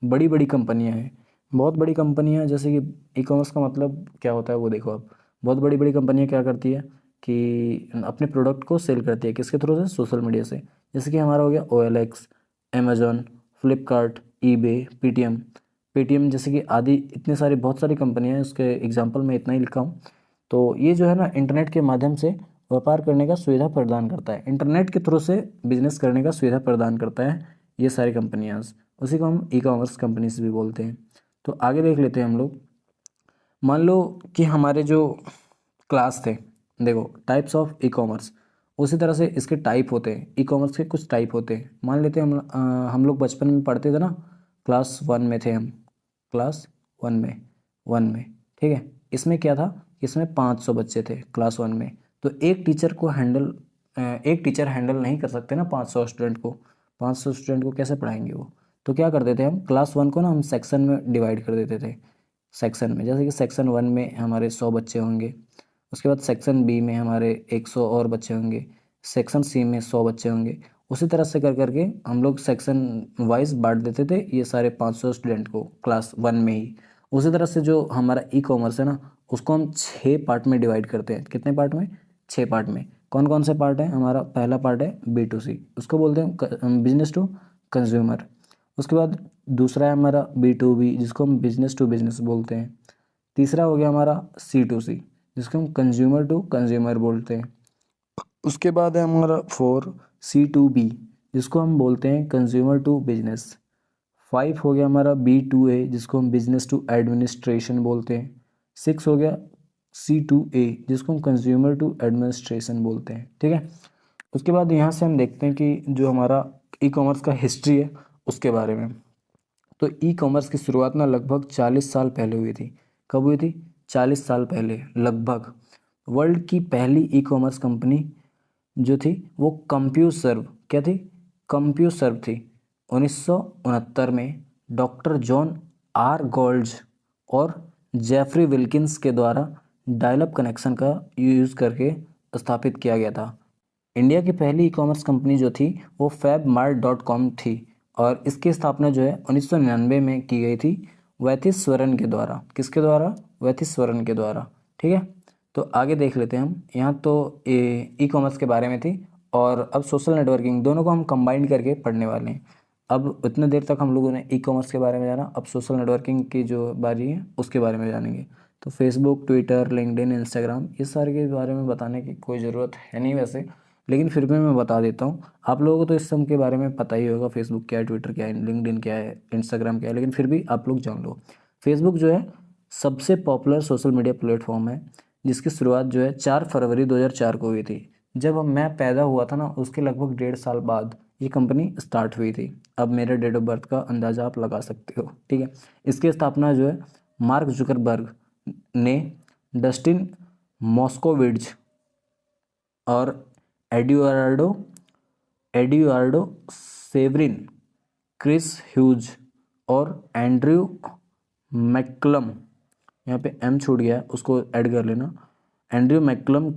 बड़ी बड़ी कंपनियां हैं, बहुत बड़ी कंपनियां, जैसे कि ई कॉमर्स का मतलब क्या होता है वो देखो आप। बहुत बड़ी बड़ी कंपनियां क्या करती है कि अपने प्रोडक्ट को सेल करती है, किसके थ्रू से, सोशल मीडिया से। जैसे कि हमारा हो गया OLX, Amazon, Flipkart, eBay, Paytm. Paytm जैसे कि आदि इतने सारे बहुत सारी कंपनियां हैं, उसके एग्जांपल में इतना ही लिखा हूँ। तो ये जो है ना इंटरनेट के माध्यम से व्यापार करने का सुविधा प्रदान करता है, इंटरनेट के थ्रू से बिजनेस करने का सुविधा प्रदान करता है ये सारी कंपनियां। उसी को हम ई कॉमर्स कंपनीज भी बोलते हैं। तो आगे देख लेते हैं हम लोग। मान लो कि हमारे जो क्लास थे, देखो टाइप्स ऑफ ई कॉमर्स, उसी तरह से इसके टाइप होते हैं, ई कॉमर्स के कुछ टाइप होते हैं। मान लेते हैं हम लोग बचपन में पढ़ते थे ना, क्लास 1 में थे हम, क्लास 1 में, 1 में, ठीक है। इसमें क्या था, इसमें 500 बच्चे थे क्लास 1 में। तो एक टीचर हैंडल नहीं कर सकते ना 500 स्टूडेंट को, 500 स्टूडेंट को कैसे पढ़ाएंगे वो। तो क्या करते थे हम, क्लास 1 को ना हम सेक्शन में डिवाइड कर देते थे। सेक्शन में, जैसे कि सेक्शन 1 में हमारे 100 बच्चे होंगे, उसके बाद सेक्शन बी में हमारे 100 और बच्चे होंगे, सेक्शन सी में 100 बच्चे होंगे। उसी तरह से कर करके हम लोग सेक्शन वाइज बांट देते थे ये सारे 500 स्टूडेंट को क्लास 1 में ही। उसी तरह से जो हमारा ई कॉमर्स है ना, उसको हम 6 पार्ट में डिवाइड करते हैं। कितने पार्ट में, 6 पार्ट में। कौन कौन से पार्ट है, हमारा पहला पार्ट है B2C, उसको बोलते हैं बिजनेस टू कंज्यूमर। उसके बाद दूसरा है हमारा B2B, जिसको हम बिजनेस टू बिजनेस बोलते हैं। तीसरा हो गया हमारा C2C, जिसको हम कंज्यूमर टू कंज्यूमर बोलते हैं। उसके बाद है हमारा 4C2B, जिसको हम बोलते हैं कंज्यूमर टू बिजनेस। 5 हो गया हमारा B2A, जिसको हम बिजनेस टू एडमिनिस्ट्रेशन बोलते हैं। 6 हो गया C2A, जिसको हम कंज्यूमर टू एडमिनिस्ट्रेशन बोलते हैं, ठीक है। उसके बाद यहाँ से हम देखते हैं कि जो हमारा ई कॉमर्स का हिस्ट्री है उसके बारे में। तो ई कॉमर्स की शुरुआत ना लगभग 40 साल पहले हुई थी। कब हुई थी, 40 साल पहले लगभग। वर्ल्ड की पहली ई कॉमर्स कंपनी जो थी वो कंप्यूसर्व, क्या थी, कंप्यूसर्व थी। 1969 में डॉक्टर जॉन आर गोल्ड्स और जेफरी विल्किंस के द्वारा डायल अप कनेक्शन का यूज़ करके स्थापित किया गया था। इंडिया की पहली ई कॉमर्स कंपनी जो थी वो fabmart.com थी, और इसकी स्थापना जो है 1999 में की गई थी वैथिस्वरन के द्वारा। किसके द्वारा, वैथिस्वरन के द्वारा, ठीक है। तो आगे देख लेते हैं हम। यहाँ तो ई कॉमर्स के बारे में थी, और अब सोशल नेटवर्किंग, दोनों को हम कंबाइन करके पढ़ने वाले हैं। अब इतने देर तक हम लोगों ने ई कॉमर्स के बारे में जाना, अब सोशल नेटवर्किंग की जो बारी है उसके बारे में जानेंगे। तो फेसबुक, ट्विटर, लिंक्डइन, इंस्टाग्राम, इस सारे के बारे में बताने की कोई ज़रूरत है नहीं वैसे, लेकिन फिर भी मैं बता देता हूँ। आप लोगों को तो इस सब के बारे में पता ही होगा, फेसबुक क्या है, ट्विटर क्या है, लिंक्डइन क्या है, इंस्टाग्राम क्या है, लेकिन फिर भी आप लोग जान लो। फेसबुक जो है सबसे पॉपुलर सोशल मीडिया प्लेटफॉर्म है, जिसकी शुरुआत जो है 4 फरवरी 2004 को हुई थी। जब मैं पैदा हुआ था ना, उसके लगभग 1.5 साल बाद ये कंपनी स्टार्ट हुई थी। अब मेरे डेट ऑफ बर्थ का अंदाज़ा आप लगा सकते हो, ठीक है। इसकी स्थापना जो है मार्क जुकरबर्ग ने, डस्टिन मॉस्कोविट्ज और एड्यूआर्डो एड्यूआर्डो सेवरिन, क्रिस ह्यूज और एंड्रयू मैक्कलम, यहाँ पे एम छूट गया है, उसको ऐड कर लेना, एंड्रयू मैक्कलम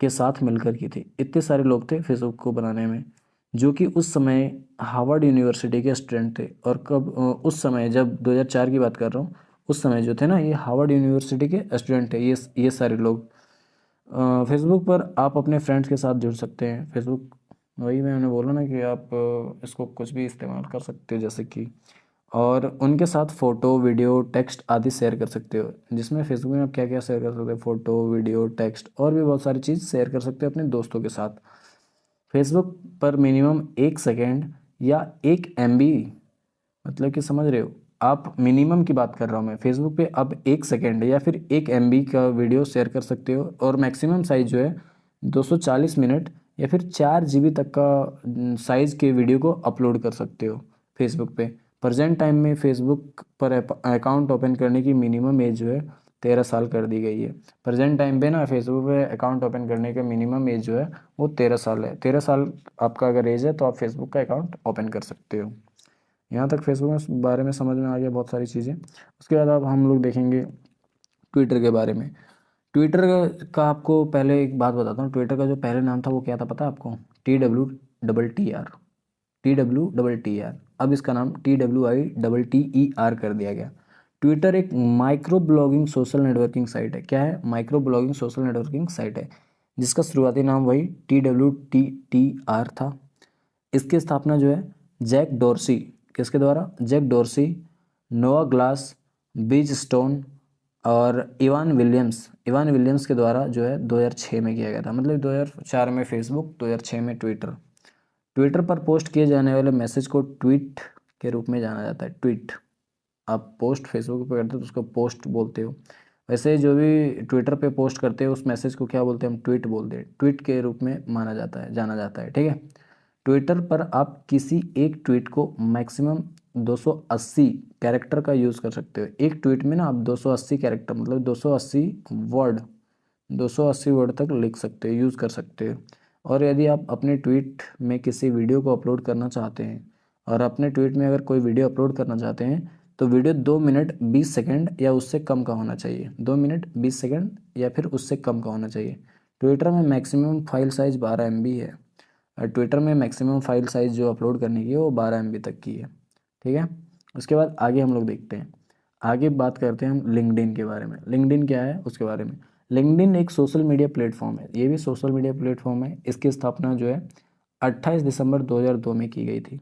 के साथ मिलकर की थी। इतने सारे लोग थे फेसबुक को बनाने में, जो कि उस समय हार्वर्ड यूनिवर्सिटी के स्टूडेंट थे। और कब, उस समय जब 2004 की बात कर रहा हूँ, उस समय जो थे ना ये हार्वर्ड यूनिवर्सिटी के स्टूडेंट थे, ये सारे लोग। फेसबुक पर आप अपने फ्रेंड्स के साथ जुड़ सकते हैं। फेसबुक, वही मैंने बोला ना कि आप इसको कुछ भी इस्तेमाल कर सकते हो, जैसे कि, और उनके साथ फ़ोटो, वीडियो, टेक्स्ट आदि शेयर कर सकते हो। जिसमें फेसबुक में आप क्या क्या शेयर कर सकते हो, फ़ोटो, वीडियो, टेक्स्ट और भी बहुत सारी चीज़ शेयर कर सकते हो अपने दोस्तों के साथ। फेसबुक पर मिनिमम 1 सेकेंड या 1 MB, मतलब कि समझ रहे हो आप, मिनिमम की बात कर रहा हूँ मैं। फेसबुक पे अब 1 सेकेंड या फिर 1 MB का वीडियो शेयर कर सकते हो, और मैक्सिमम साइज़ जो है 240 मिनट या फिर 4 GB तक का साइज़ के वीडियो को अपलोड कर सकते हो फेसबुक पे। प्रेजेंट टाइम में फेसबुक पर अकाउंट ओपन करने की मिनिमम एज जो है 13 साल कर दी गई है। प्रेजेंट टाइम पे ना फेसबुक पे अकाउंट ओपन करने का मिनिमम एज जो है वो 13 साल है। 13 साल आपका अगर एज है तो आप फेसबुक का अकाउंट ओपन कर सकते हो। यहाँ तक फेसबुक में बारे में समझ में आ गया बहुत सारी चीज़ें। उसके बाद अब हम लोग देखेंगे ट्विटर के बारे में। ट्विटर का आपको पहले एक बात बताता हूँ। ट्विटर का जो पहले नाम था वो क्या था पता है आपको, TWTTR, TWTTR। अब इसका नाम TWITTER कर दिया गया। ट्विटर एक micro blogging social networking site है। क्या है? Micro blogging social networking site है, जिसका शुरुआती नाम वही TWTTR था। इसकी स्थापना जो है जैक डोर्सी, किसके द्वारा? जैक डोर्सी, नोआ ग्लास, बीज स्टोन और इवान विलियम्स के द्वारा जो है 2006 में किया गया था। मतलब 2004 में फेसबुक, 2006 में ट्विटर। ट्विटर पर पोस्ट किए जाने वाले मैसेज को ट्वीट के रूप में जाना जाता है। ट्वीट, आप पोस्ट फेसबुक पे करते हो तो उसको पोस्ट बोलते हो, वैसे जो भी ट्विटर पे पोस्ट करते हो उस मैसेज को क्या बोलते हैं? हम ट्वीट बोलते हैं। ट्वीट के रूप में माना जाता है, जाना जाता है। ठीक है। ट्विटर पर आप किसी एक ट्वीट को मैक्सिमम 280 कैरेक्टर का यूज़ कर सकते हो। एक ट्वीट में ना आप 280 कैरेक्टर मतलब 280 वर्ड 280 वर्ड तक लिख सकते हो, यूज़ कर सकते हो। और यदि आप अपने ट्वीट में किसी वीडियो को अपलोड करना चाहते हैं, और अपने ट्वीट में अगर कोई वीडियो अपलोड करना चाहते हैं तो वीडियो 2 मिनट 20 सेकंड या उससे कम का होना चाहिए। 2 मिनट 20 सेकंड या फिर उससे कम का होना चाहिए। ट्विटर में मैक्सिमम फाइल साइज़ 12 MB है। और ट्विटर में मैक्सिमम फाइल साइज़ जो अपलोड करने की है वो 12 MB तक की है। ठीक है। उसके बाद आगे हम लोग देखते हैं, आगे बात करते हैं हम लिंक्डइन के बारे में। लिंक्डइन क्या है उसके बारे में। लिंक्डइन एक सोशल मीडिया प्लेटफॉर्म है, ये भी सोशल मीडिया प्लेटफॉर्म है। इसकी स्थापना जो है 28 दिसंबर 2002 में की गई थी,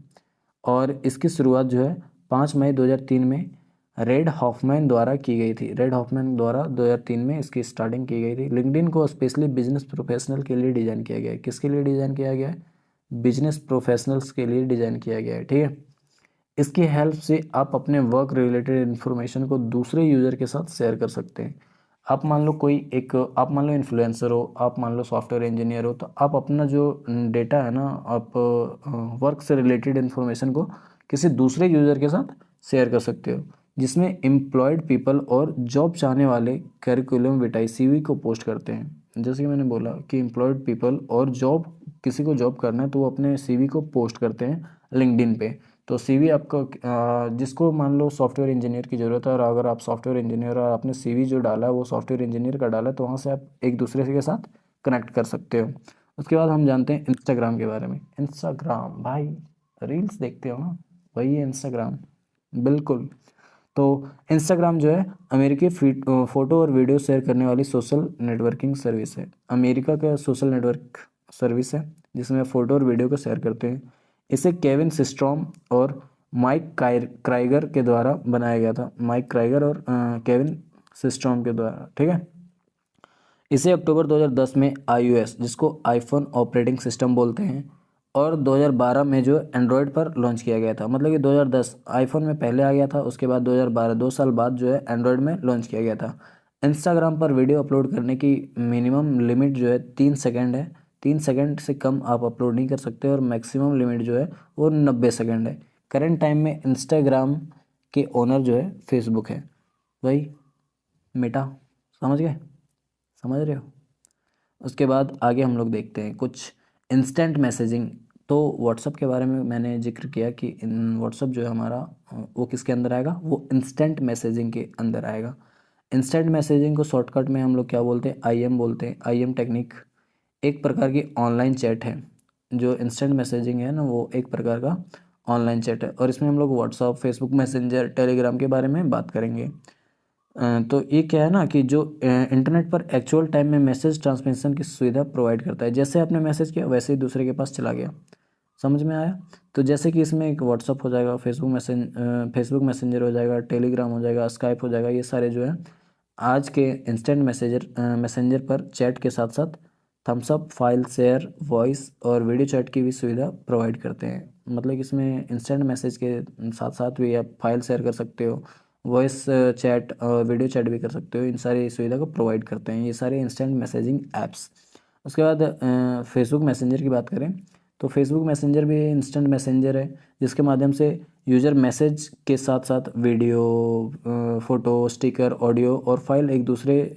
और इसकी शुरुआत जो है 5 मई 2003 में रेड हॉफमैन द्वारा की गई थी। रेड हॉफमैन द्वारा 2003 में इसकी स्टार्टिंग की गई थी। लिंक्डइन को स्पेशली बिजनेस प्रोफेशनल के लिए डिज़ाइन किया गया है। किसके लिए डिज़ाइन किया गया है? बिजनेस प्रोफेशनल्स के लिए डिज़ाइन किया गया है। ठीक है। इसकी हेल्प से आप अपने वर्क रिलेटेड इन्फॉर्मेशन को दूसरे यूज़र के साथ शेयर कर सकते हैं। आप मान लो आप मान लो इन्फ्लुएंसर हो, आप मान लो सॉफ्टवेयर इंजीनियर हो, तो आप अपना जो डेटा है ना, आप वर्क से रिलेटेड इन्फॉर्मेशन को किसी दूसरे यूज़र के साथ शेयर कर सकते हो, जिसमें एम्प्लॉयड पीपल और जॉब चाहने वाले करिकुलम विटाई CV को पोस्ट करते हैं। जैसे कि मैंने बोला कि एम्प्लॉयड पीपल और किसी को जॉब करना है तो वो अपने CV को पोस्ट करते हैं लिंक्डइन पे। तो CV आपका जिसको मान लो सॉफ्टवेयर इंजीनियर की ज़रूरत है, और अगर आप सॉफ्टवेयर इंजीनियर और आपने CV जो डाला है वो सॉफ्टवेयर इंजीनियर का डाला है, तो वहाँ से आप एक दूसरे के साथ कनेक्ट कर सकते हो। उसके बाद हम जानते हैं इंस्टाग्राम के बारे में। इंस्टाग्राम भाई, रील्स देखते हो ना, वही है इंस्टाग्राम। बिल्कुल। तो इंस्टाग्राम जो है अमेरिकी फ़ोटो और वीडियो शेयर करने वाली सोशल नेटवर्किंग सर्विस है। अमेरिका का सोशल नेटवर्क सर्विस है जिसमें फ़ोटो और वीडियो को शेयर करते हैं। इसे केविन सिस्ट्रॉम और माइक क्राइगर के द्वारा बनाया गया था। माइक क्राइगर और केविन सिस्ट्रॉम के द्वारा। ठीक है। इसे अक्टूबर 2010 में iOS, जिसको आईफोन ऑपरेटिंग सिस्टम बोलते हैं, और 2012 में जो एंड्रॉयड पर लॉन्च किया गया था। मतलब कि 2010 आईफोन में पहले आ गया था, उसके बाद 2012 2 साल बाद जो है एंड्रॉयड में लॉन्च किया गया था। इंस्टाग्राम पर वीडियो अपलोड करने की मिनिमम लिमिट जो है 3 सेकंड है। 3 सेकंड से कम आप अपलोड नहीं कर सकते, और मैक्सिमम लिमिट जो है वो 90 सेकंड है। करेंट टाइम में इंस्टाग्राम के ओनर जो है फेसबुक है, वही मेटा। समझ गए? समझ रहे हो? उसके बाद आगे हम लोग देखते हैं कुछ इंस्टेंट मैसेजिंग। तो व्हाट्सअप के बारे में मैंने जिक्र किया कि व्हाट्सअप जो है हमारा वो किसके अंदर आएगा? वो इंस्टेंट मैसेजिंग के अंदर आएगा। इंस्टेंट मैसेजिंग को शॉर्टकट में हम लोग क्या बोलते हैं? IM बोलते हैं। IM टेक्निक एक प्रकार की ऑनलाइन चैट है। जो इंस्टेंट मैसेजिंग है ना, वो एक प्रकार का ऑनलाइन चैट है, और इसमें हम लोग व्हाट्सअप, फेसबुक मैसेंजर, टेलीग्राम के बारे में बात करेंगे। तो ये क्या है ना कि जो इंटरनेट पर एक्चुअल टाइम में मैसेज ट्रांसमिशन की सुविधा प्रोवाइड करता है। जैसे आपने मैसेज किया वैसे ही दूसरे के पास चला गया। समझ में आया? तो जैसे कि इसमें एक व्हाट्सअप हो जाएगा, फेसबुक मैसेंजर हो जाएगा, टेलीग्राम हो जाएगा, स्काइप हो जाएगा, ये सारे जो है आज के इंस्टेंट मैसेंजर पर चैट के साथ साथ थम्सअप, फाइल शेयर, वॉइस और वीडियो चैट की भी सुविधा प्रोवाइड करते हैं। मतलब कि इसमें इंस्टेंट मैसेज के साथ साथ भी आप फाइल शेयर कर सकते हो, वॉइस चैट और वीडियो चैट भी कर सकते हो। इन सारी सुविधा को प्रोवाइड करते हैं ये सारे इंस्टेंट मैसेजिंग ऐप्स। उसके बाद फेसबुक मैसेंजर की बात करें तो फेसबुक मैसेंजर भी इंस्टेंट मैसेंजर है, जिसके माध्यम से यूज़र मैसेज के साथ साथ वीडियो, फ़ोटो, स्टिकर, ऑडियो और फाइल एक दूसरे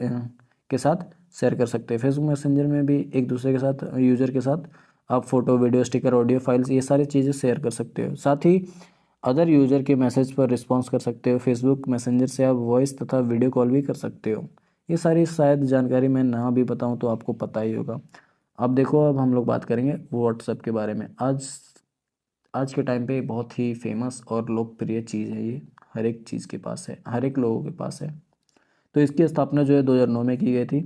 के साथ शेयर कर सकते हैं। फेसबुक मैसेंजर में भी एक दूसरे के साथ, यूज़र के साथ आप photo, video, sticker, audio, files, ये सारी चीज़ें शेयर कर सकते हो। साथ ही अदर यूज़र के मैसेज पर रिस्पॉन्स कर सकते हो। फेसबुक मैसेंजर से आप वॉइस तथा वीडियो कॉल भी कर सकते हो। ये सारी शायद जानकारी मैं ना भी बताऊं तो आपको पता ही होगा। अब देखो, अब हम लोग बात करेंगे व्हाट्सएप के बारे में। आज आज के टाइम पे बहुत ही फेमस और लोकप्रिय चीज़ है ये, हर एक चीज़ के पास है, हर एक लोगों के पास है। तो इसकी स्थापना जो है 2009 में की गई थी।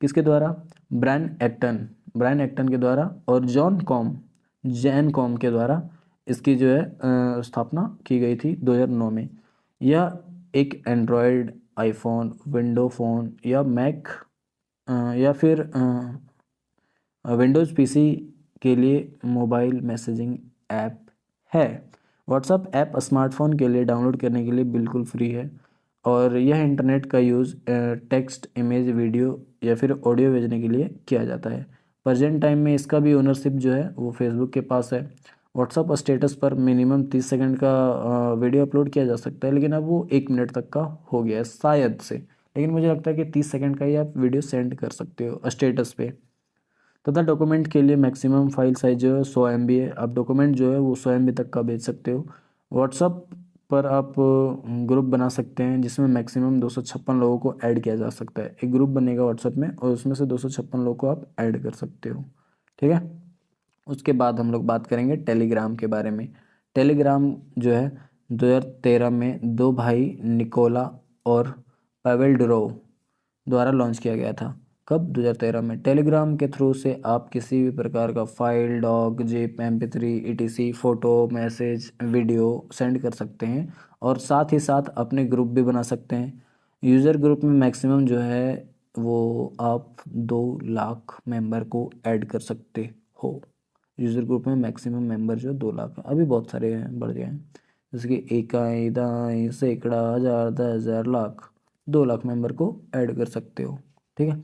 किसके द्वारा? ब्रायन एक्टन के द्वारा और जैन कॉम के द्वारा इसकी जो है स्थापना की गई थी 2009 में। यह एक एंड्रॉयड, आईफोन, विंडो फ़ोन या मैक या फिर विंडोज़ पीसी के लिए मोबाइल मैसेजिंग ऐप है। व्हाट्सएप ऐप स्मार्टफ़ोन के लिए डाउनलोड करने के लिए बिल्कुल फ्री है और यह इंटरनेट का यूज़ टेक्स्ट, इमेज, वीडियो या फिर ऑडियो भेजने के लिए किया जाता है। प्रेजेंट टाइम में इसका भी ओनरशिप जो है वो फेसबुक के पास है। व्हाट्सएप स्टेटस पर मिनिमम 30 सेकंड का वीडियो अपलोड किया जा सकता है, लेकिन अब वो 1 मिनट तक का हो गया है शायद से। लेकिन मुझे लगता है कि 30 सेकंड का ही आप वीडियो सेंड कर सकते हो स्टेटस पे। तथा डॉक्यूमेंट के लिए मैक्सिमम फाइल साइज जो है 100 MB है। आप डॉक्यूमेंट जो है वो 100 MB तक का भेज सकते हो। व्हाट्सअप पर आप ग्रुप बना सकते हैं जिसमें मैक्सिमम 256 लोगों को ऐड किया जा सकता है। एक ग्रुप बनेगा व्हाट्सअप में और उसमें से 256 लोगों को आप ऐड कर सकते हो। ठीक है। उसके बाद हम लोग बात करेंगे टेलीग्राम के बारे में। टेलीग्राम जो है 2013 में दो भाई निकोला और पावेल डुरोव द्वारा लॉन्च किया गया था। कब? 2013 में। टेलीग्राम के थ्रू से आप किसी भी प्रकार का file, doc, zip, MP3 ETC, photo, message, video send कर सकते हैं और साथ ही साथ अपने ग्रुप भी बना सकते हैं। यूज़र ग्रुप में मैक्सिमम जो है वो आप 2 लाख मेंबर को ऐड कर सकते हो। यूज़र ग्रुप में मैक्सिमम मेंबर जो 2 लाख है। अभी बहुत सारे हैं, बढ़ गए हैं, जैसे कि इकाई, दाई, सैकड़ा, हज़ार, 10,000, लाख, 2 लाख मेंबर को ऐड कर सकते हो। ठीक है।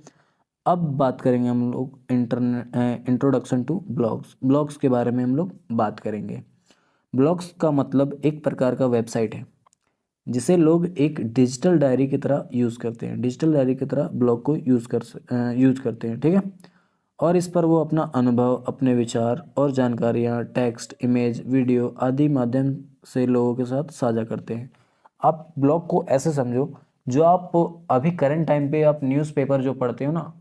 अब बात करेंगे हम लोग इंट्रोडक्शन टू ब्लॉग्स के बारे में हम लोग बात करेंगे। ब्लॉग्स का मतलब एक प्रकार का वेबसाइट है जिसे लोग एक डिजिटल डायरी की तरह यूज़ करते हैं। डिजिटल डायरी की तरह ब्लॉग को यूज़ करते हैं। ठीक है। और इस पर वो अपना अनुभव, अपने विचार और जानकारियाँ टेक्स्ट, इमेज, वीडियो आदि माध्यम से लोगों के साथ साझा करते हैं। आप ब्लॉग को ऐसे समझो, जो आप अभी करंट टाइम पे आप न्यूज़पेपर जो पढ़ते हो ना,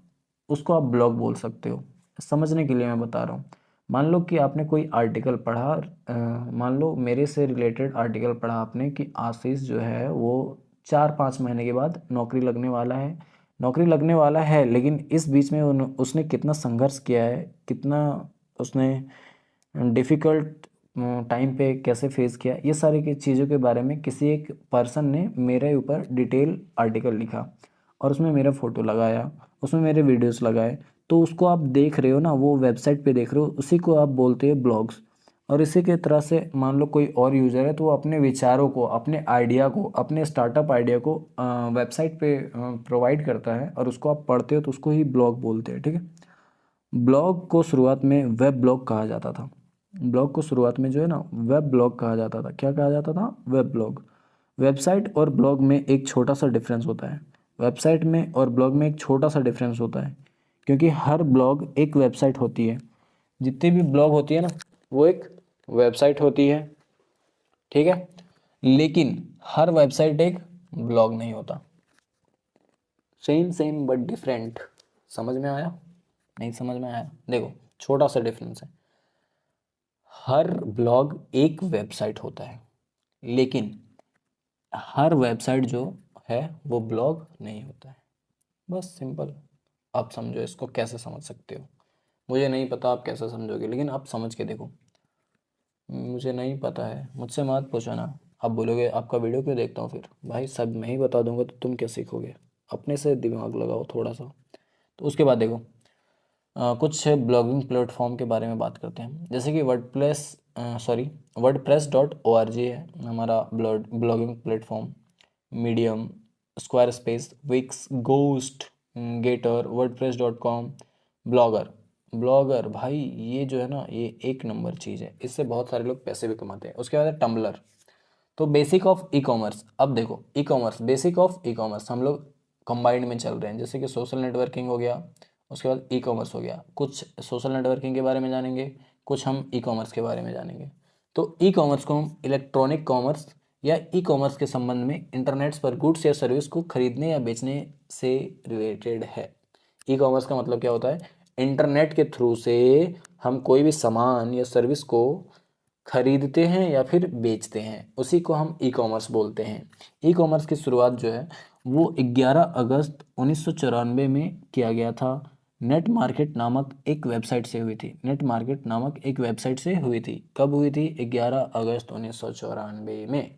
उसको आप ब्लॉग बोल सकते हो। समझने के लिए मैं बता रहा हूँ। मान लो कि आपने कोई आर्टिकल पढ़ा, मान लो मेरे से रिलेटेड आर्टिकल पढ़ा आपने कि आशीष जो है वो 4-5 महीने के बाद नौकरी लगने वाला है। नौकरी लगने वाला है, लेकिन इस बीच में उसने कितना संघर्ष किया है, कितना उसने डिफ़िकल्ट टाइम पे कैसे फेस किया, ये सारी की चीज़ों के बारे में किसी एक पर्सन ने मेरे ऊपर डिटेल आर्टिकल लिखा और उसमें मेरा फ़ोटो लगाया, उसमें मेरे वीडियोस लगाए। तो उसको आप देख रहे हो ना, वो वेबसाइट पे देख रहे हो, उसी को आप बोलते हैं ब्लॉग्स। और इसी के तरह से मान लो कोई और यूज़र है तो वो अपने विचारों को, अपने आइडिया को, अपने स्टार्टअप आइडिया को वेबसाइट पे प्रोवाइड करता है और उसको आप पढ़ते हो तो उसको ही ब्लॉग बोलते हैं। ठीक है। ब्लॉग को शुरुआत में वेब ब्लॉग कहा जाता था। ब्लॉग को शुरुआत में जो है ना वेब ब्लॉग कहा जाता था। क्या कहा जाता था? Web blog. वेबसाइट और ब्लॉग में एक छोटा सा डिफरेंस होता है। वेबसाइट में और ब्लॉग में एक छोटा सा डिफरेंस होता है, क्योंकि हर ब्लॉग एक वेबसाइट होती है। जितनी भी ब्लॉग होती है ना, वो एक वेबसाइट होती है। ठीक है। लेकिन हर वेबसाइट एक ब्लॉग नहीं होता। Same same but different. समझ में आया? नहीं समझ में आया? देखो, छोटा सा डिफरेंस है। हर ब्लॉग एक वेबसाइट होता है, लेकिन हर वेबसाइट जो है वो ब्लॉग नहीं होता है। बस सिंपल। आप समझो इसको, कैसे समझ सकते हो मुझे नहीं पता आप कैसे समझोगे, लेकिन आप समझ के देखो। मुझे नहीं पता है, मुझसे मत पूछो ना। आप बोलोगे आपका वीडियो क्यों देखता हूँ, फिर भाई सब मैं ही बता दूंगा तो तुम क्या सीखोगे? अपने से दिमाग लगाओ थोड़ा सा। तो उसके बाद देखो, कुछ ब्लॉगिंग प्लेटफॉर्म के बारे में बात करते हैं। जैसे कि वर्डप्रेस.org है हमारा blogging platform. Medium, Squarespace, Wix, Ghost, Gator, वर्डप्रेस.com, ब्लॉगर। ब्लॉगर भाई ये जो है ना, ये एक नंबर चीज़ है। इससे बहुत सारे लोग पैसे भी कमाते हैं। उसके बाद है टम्बलर। तो बेसिक ऑफ ई कॉमर्स। अब देखो, e commerce, basic of e commerce हम लोग कंबाइंड में चल रहे हैं। जैसे कि सोशल नेटवर्किंग हो गया, उसके बाद ई कॉमर्स हो गया। कुछ सोशल नेटवर्किंग के बारे में जानेंगे, कुछ हम ई कॉमर्स के बारे में जानेंगे। तो ई कॉमर्स को हम इलेक्ट्रॉनिक कॉमर्स या ई कॉमर्स के संबंध में इंटरनेट पर गुड्स या सर्विस को खरीदने या बेचने से रिलेटेड है। ई कॉमर्स का मतलब क्या होता है? इंटरनेट के थ्रू से हम कोई भी सामान या सर्विस को खरीदते हैं या फिर बेचते हैं, उसी को हम ई कॉमर्स बोलते हैं। ई कॉमर्स की शुरुआत जो है वो 11 अगस्त 1994 में किया गया था। नेट मार्केट नामक एक वेबसाइट से हुई थी। नेट मार्केट नामक एक वेबसाइट से हुई थी। कब हुई थी? 11 अगस्त 1994 में।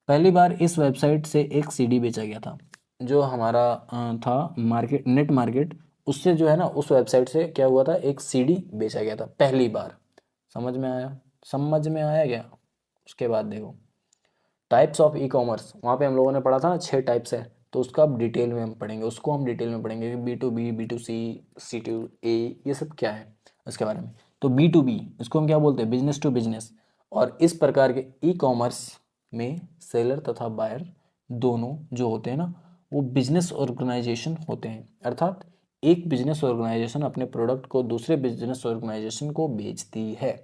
पहली बार इस वेबसाइट से एक सीडी बेचा गया था। जो हमारा था मार्केट, नेट मार्केट, उससे जो है ना, उस वेबसाइट से क्या हुआ था, एक सीडी बेचा गया था पहली बार। समझ में आया? समझ में आया क्या? उसके बाद देखो टाइप्स ऑफ ई कॉमर्स, वहाँ पे हम लोगों ने पढ़ा था ना 6 टाइप्स है, तो उसका अब डिटेल में हम पढ़ेंगे, उसको हम डिटेल में पढ़ेंगे कि B to B, B to C, C to A, ये सब क्या है उसके बारे में। तो बी टू बी इसको हम क्या बोलते हैं? Business to business. और इस प्रकार के ई कॉमर्स में सेलर तथा बायर दोनों जो होते हैं ना, वो बिजनेस ऑर्गेनाइजेशन होते हैं। अर्थात एक बिजनेस ऑर्गेनाइजेशन अपने प्रोडक्ट को दूसरे बिजनेस ऑर्गेनाइजेशन को बेचती है।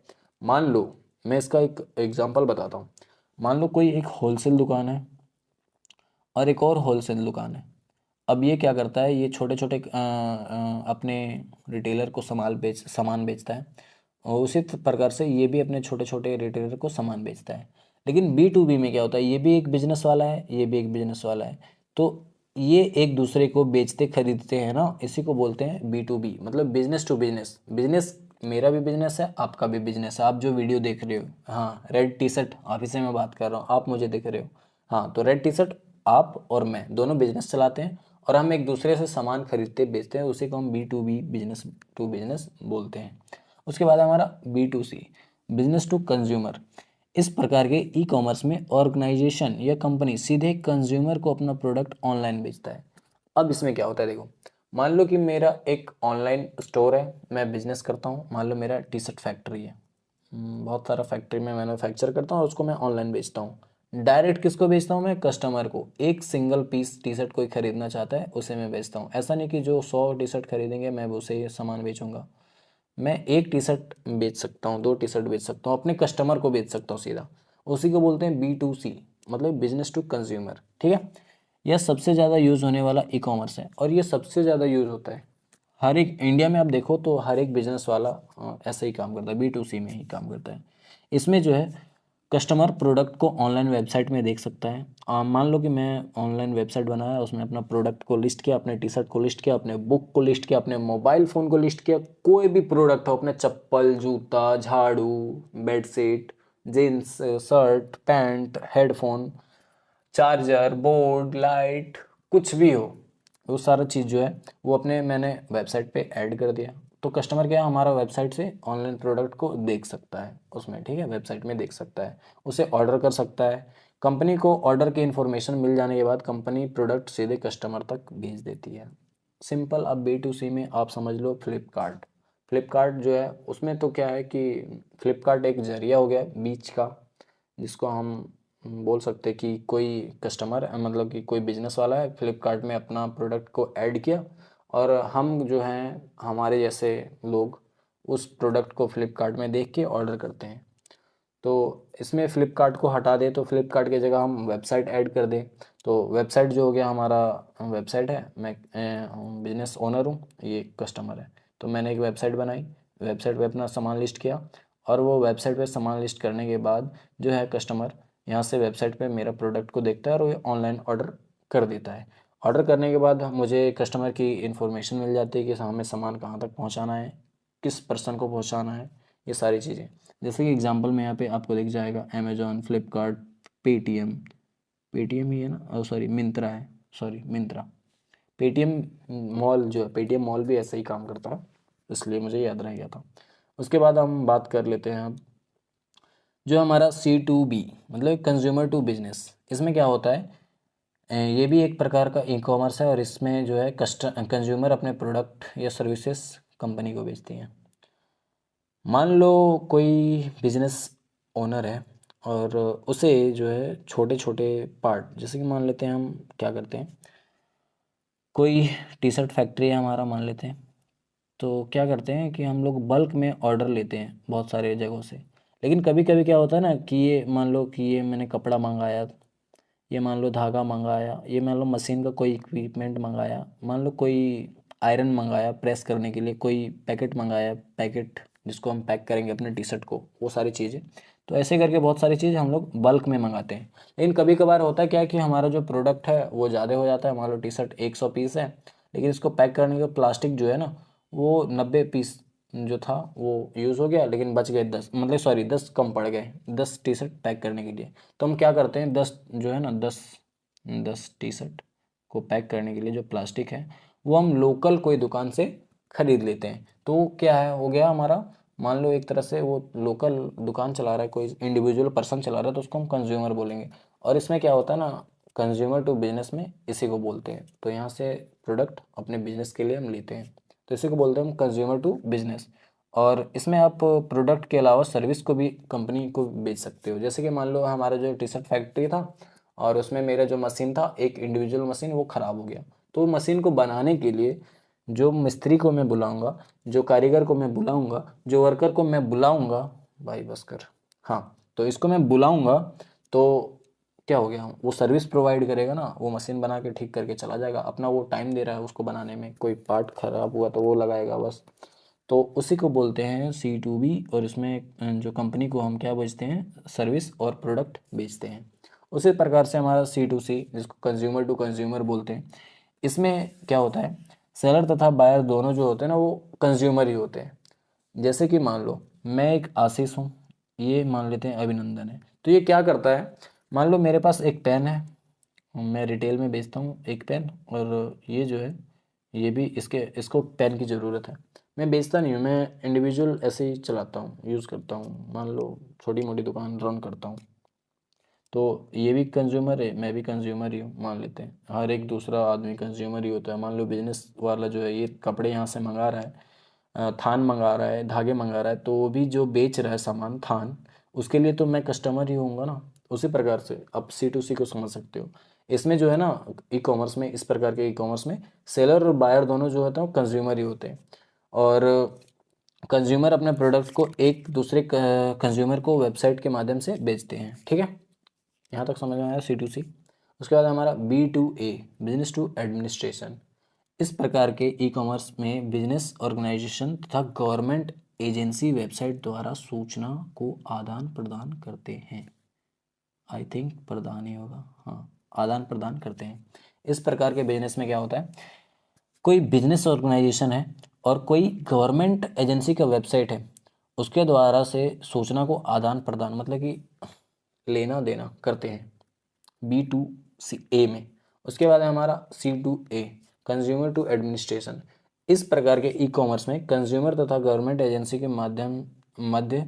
मान लो, मैं इसका एक एग्जांपल बताता हूँ। मान लो कोई एक होलसेल दुकान है और एक और होलसेल दुकान है। अब ये क्या करता है, ये छोटे छोटे अपने रिटेलर को सामान बेचता है, और उसी प्रकार से ये भी अपने छोटे छोटे रिटेलर को सामान बेचता है। लेकिन बी टू बी में क्या होता है, ये भी एक बिजनेस वाला है, ये भी एक बिजनेस वाला है, तो ये एक दूसरे को बेचते खरीदते हैं ना, इसी को बोलते हैं बी टू बी, मतलब बिजनेस टू बिजनेस। बिजनेस, मेरा भी बिजनेस है, आपका भी बिजनेस है। आप जो वीडियो देख रहे हो, हाँ रेड टी शर्ट, आप ही से मैं बात कर रहा हूँ, आप मुझे देख रहे हो, हाँ, तो रेड टी शर्ट, आप और मैं दोनों बिजनेस चलाते हैं, और हम एक दूसरे से सामान खरीदते बेचते हैं, उसी को हम B to B, business to business बोलते हैं। उसके बाद हमारा B to C, business to consumer. इस प्रकार के ई कॉमर्स में ऑर्गेनाइजेशन या कंपनी सीधे कंज्यूमर को अपना प्रोडक्ट ऑनलाइन बेचता है। अब इसमें क्या होता है देखो, मान लो कि मेरा एक ऑनलाइन स्टोर है, मैं बिजनेस करता हूँ। मान लो मेरा टी शर्ट फैक्ट्री है, बहुत सारा फैक्ट्री में मैन्युफैक्चर करता हूँ और उसको मैं ऑनलाइन बेचता हूँ। डायरेक्ट किसको बेचता हूँ? मैं कस्टमर को। एक सिंगल पीस टी शर्ट कोई खरीदना चाहता है, उसे मैं बेचता हूँ। ऐसा नहीं कि जो 100 टी शर्ट खरीदेंगे मैं उसे सामान बेचूंगा। मैं एक टी शर्ट बेच सकता हूँ, 2 टी शर्ट बेच सकता हूँ, अपने कस्टमर को बेच सकता हूँ सीधा। उसी को बोलते हैं बी टू सी, मतलब बिजनेस टू कंज्यूमर। ठीक है, यह सबसे ज़्यादा यूज़ होने वाला ई कॉमर्स है, और ये सबसे ज़्यादा यूज़ होता है हर एक, इंडिया में आप देखो तो हर एक बिजनेस वाला ऐसा ही काम करता है, बी टू सी में ही काम करता है। इसमें जो है कस्टमर प्रोडक्ट को ऑनलाइन वेबसाइट में देख सकता है। मान लो कि मैं ऑनलाइन वेबसाइट बनाया, उसमें अपना प्रोडक्ट को लिस्ट किया, अपने टी शर्ट को लिस्ट किया, अपने बुक को लिस्ट किया, अपने मोबाइल फ़ोन को लिस्ट किया, कोई भी प्रोडक्ट हो, अपने चप्पल, जूता, झाड़ू, bedsheet, jeans, shirt, pant, headphone, charger, board, light, कुछ भी हो, वो सारा चीज़ जो है वो अपने मैंने वेबसाइट पे ऐड कर दिया। तो कस्टमर क्या है, हमारा वेबसाइट से ऑनलाइन प्रोडक्ट को देख सकता है उसमें। ठीक है, वेबसाइट में देख सकता है, उसे ऑर्डर कर सकता है। कंपनी को ऑर्डर की इन्फॉर्मेशन मिल जाने के बाद कंपनी प्रोडक्ट सीधे कस्टमर तक भेज देती है। सिंपल। अब बी टू सी में आप समझ लो फ्लिपकार्ट। फ्लिपकार्ट जो है उसमें तो क्या है कि फ्लिपकार्ट एक जरिया हो गया बीच का, जिसको हम बोल सकते हैं कि कोई कस्टमर, मतलब कि कोई बिजनेस वाला है, फ्लिपकार्ट में अपना प्रोडक्ट को ऐड किया, और हम जो हैं हमारे जैसे लोग उस प्रोडक्ट को फ्लिपकार्ट में देख के ऑर्डर करते हैं। तो इसमें फ़्लिपकार्ट को हटा दें तो फ्लिपकार्ट की जगह हम वेबसाइट ऐड कर दें, तो वेबसाइट जो हो गया हमारा, वेबसाइट है, मैं बिजनेस ओनर हूँ, ये कस्टमर है, तो मैंने एक वेबसाइट बनाई, वेबसाइट पे अपना सामान लिस्ट किया, और वो वेबसाइट पे सामान लिस्ट करने के बाद जो है कस्टमर यहाँ से वेबसाइट पे मेरा प्रोडक्ट को देखता है और वो ऑनलाइन ऑर्डर कर देता है। ऑर्डर करने के बाद मुझे कस्टमर की इन्फॉर्मेशन मिल जाती है कि हमें सामान कहाँ तक पहुँचाना है, किस पर्सन को पहुँचाना है, ये सारी चीज़ें। जैसे कि एग्जांपल में यहाँ पे आपको दिख जाएगा अमेजोन, फ्लिपकार्ट, पेटीएम, पेटीएम ही है ना, सॉरी मिंत्रा है, सॉरी मिंत्रा, पेटीएम मॉल, जो है पेटीएम मॉल भी ऐसे ही काम करता है, इसलिए मुझे याद रह गया था। उसके बाद हम बात कर लेते हैं अब जो हमारा सी टू बी, मतलब कंज्यूमर टू बिजनेस। इसमें क्या होता है, ये भी एक प्रकार का ई कॉमर्स है, और इसमें जो है कंज्यूमर अपने प्रोडक्ट या सर्विसेज कंपनी को बेचती हैं। मान लो कोई बिजनेस ओनर है, और उसे जो है छोटे छोटे पार्ट, जैसे कि मान लेते हैं हम क्या करते हैं, कोई टी शर्ट फैक्ट्री है हमारा मान लेते हैं, तो क्या करते हैं कि हम लोग बल्क में ऑर्डर लेते हैं बहुत सारे जगहों से। लेकिन कभी कभी क्या होता है ना कि ये मान लो कि ये मैंने कपड़ा मंगाया, ये मान लो धागा मंगाया, ये मान लो मशीन का कोई इक्विपमेंट मंगाया, मान लो कोई आयरन मंगाया प्रेस करने के लिए, कोई पैकेट मंगाया, पैकेट जिसको हम पैक करेंगे अपने टी शर्ट को, वो सारी चीज़ें। तो ऐसे करके बहुत सारी चीज़ हम लोग बल्क में मंगाते हैं। लेकिन कभी कभार होता है क्या कि हमारा जो प्रोडक्ट है वो ज़्यादा हो जाता है। मान लो टी शर्ट 100 पीस है, लेकिन इसको पैक करने के प्लास्टिक जो है ना वो 90 पीस जो था वो यूज़ हो गया, लेकिन बच गए 10, मतलब सॉरी 10 कम पड़ गए 10 टी शर्ट पैक करने के लिए। तो हम क्या करते हैं, 10 जो है ना 10 टी शर्ट को पैक करने के लिए जो प्लास्टिक है वो हम लोकल कोई दुकान से खरीद लेते हैं। तो क्या है, हो गया हमारा, मान लो एक तरह से वो लोकल दुकान चला रहा है, कोई इंडिविजुअल पर्सन चला रहा है, तो उसको हम कंज्यूमर बोलेंगे। और इसमें क्या होता है ना, कंज्यूमर टू बिजनेस में इसी को बोलते हैं। तो यहाँ से प्रोडक्ट अपने बिजनेस के लिए हम लेते हैं, तो इसी को बोलते हैं हम कंज्यूमर टू बिजनेस। और इसमें आप प्रोडक्ट के अलावा सर्विस को भी कंपनी को बेच सकते हो। जैसे कि मान लो हमारा जो टी शर्ट फैक्ट्री था और उसमें मेरा जो मशीन था, एक इंडिविजुअल मशीन, वो ख़राब हो गया। तो मशीन को बनाने के लिए जो मिस्त्री को मैं बुलाऊंगा, जो कारीगर को मैं बुलाऊंगा, जो वर्कर को मैं बुलाऊंगा, भाई बस कर, हाँ, तो इसको मैं बुलाऊंगा, तो क्या हो गया, वो सर्विस प्रोवाइड करेगा ना, वो मशीन बना के ठीक करके चला जाएगा। अपना वो टाइम दे रहा है उसको बनाने में, कोई पार्ट खराब हुआ तो वो लगाएगा बस। तो उसी को बोलते हैं C2B। और इसमें जो कंपनी को हम क्या बेचते हैं, सर्विस और प्रोडक्ट बेचते हैं। उसी प्रकार से हमारा C2C, जिसको कंज्यूमर टू कंज्यूमर बोलते हैं, इसमें क्या होता है, सेलर तथा बायर दोनों जो होते हैं ना वो कंज्यूमर ही होते हैं। जैसे कि मान लो मैं एक आशीष हूँ, ये मान लेते हैं अभिनंदन है। तो ये क्या करता है, मान लो मेरे पास एक पेन है, मैं रिटेल में बेचता हूँ एक पेन, और ये जो है ये भी इसको पेन की ज़रूरत है। मैं बेचता नहीं हूँ, मैं इंडिविजुअल ऐसे ही चलाता हूँ, यूज़ करता हूँ, मान लो छोटी मोटी दुकान रन करता हूँ। तो ये भी कंज्यूमर है, मैं भी कंज्यूमर ही हूँ, मान लेते हैं। हर एक दूसरा आदमी कंज्यूमर ही होता है। मान लो बिजनेस वाला जो है ये कपड़े यहाँ से मंगा रहा है, थान मंगा रहा है, धागे मंगा रहा है, तो वो भी जो बेच रहा है सामान थान, उसके लिए तो मैं कस्टमर ही होऊंगा ना। उसी प्रकार से आप C2C को समझ सकते हो। इसमें जो है ना, ई कॉमर्स में, इस प्रकार के ई कॉमर्स में सेलर और बायर दोनों जो होते हैं कंज्यूमर ही होते हैं। और कंज्यूमर अपने प्रोडक्ट को एक दूसरे कंज्यूमर को वेबसाइट के माध्यम से बेचते हैं। ठीक है, यहाँ तक समझ में आया C2C। उसके बाद हमारा B2A, बिजनेस टू एडमिनिस्ट्रेशन। इस प्रकार के ई कॉमर्स में बिजनेस ऑर्गेनाइजेशन तथा गवर्नमेंट एजेंसी वेबसाइट द्वारा सूचना को आदान प्रदान करते हैं। आई थिंक प्रदान ही होगा, हाँ, आदान प्रदान करते हैं। इस प्रकार के बिजनेस में क्या होता है, कोई बिजनेस ऑर्गेनाइजेशन है और कोई गवर्नमेंट एजेंसी का वेबसाइट है, उसके द्वारा से सूचना को आदान प्रदान, मतलब कि लेना देना करते हैं B2A में। उसके बाद है हमारा C2A, कंज्यूमर टू एडमिनिस्ट्रेशन। इस प्रकार के ई कॉमर्स में कंज्यूमर तथा गवर्नमेंट एजेंसी के माध्यम मध्य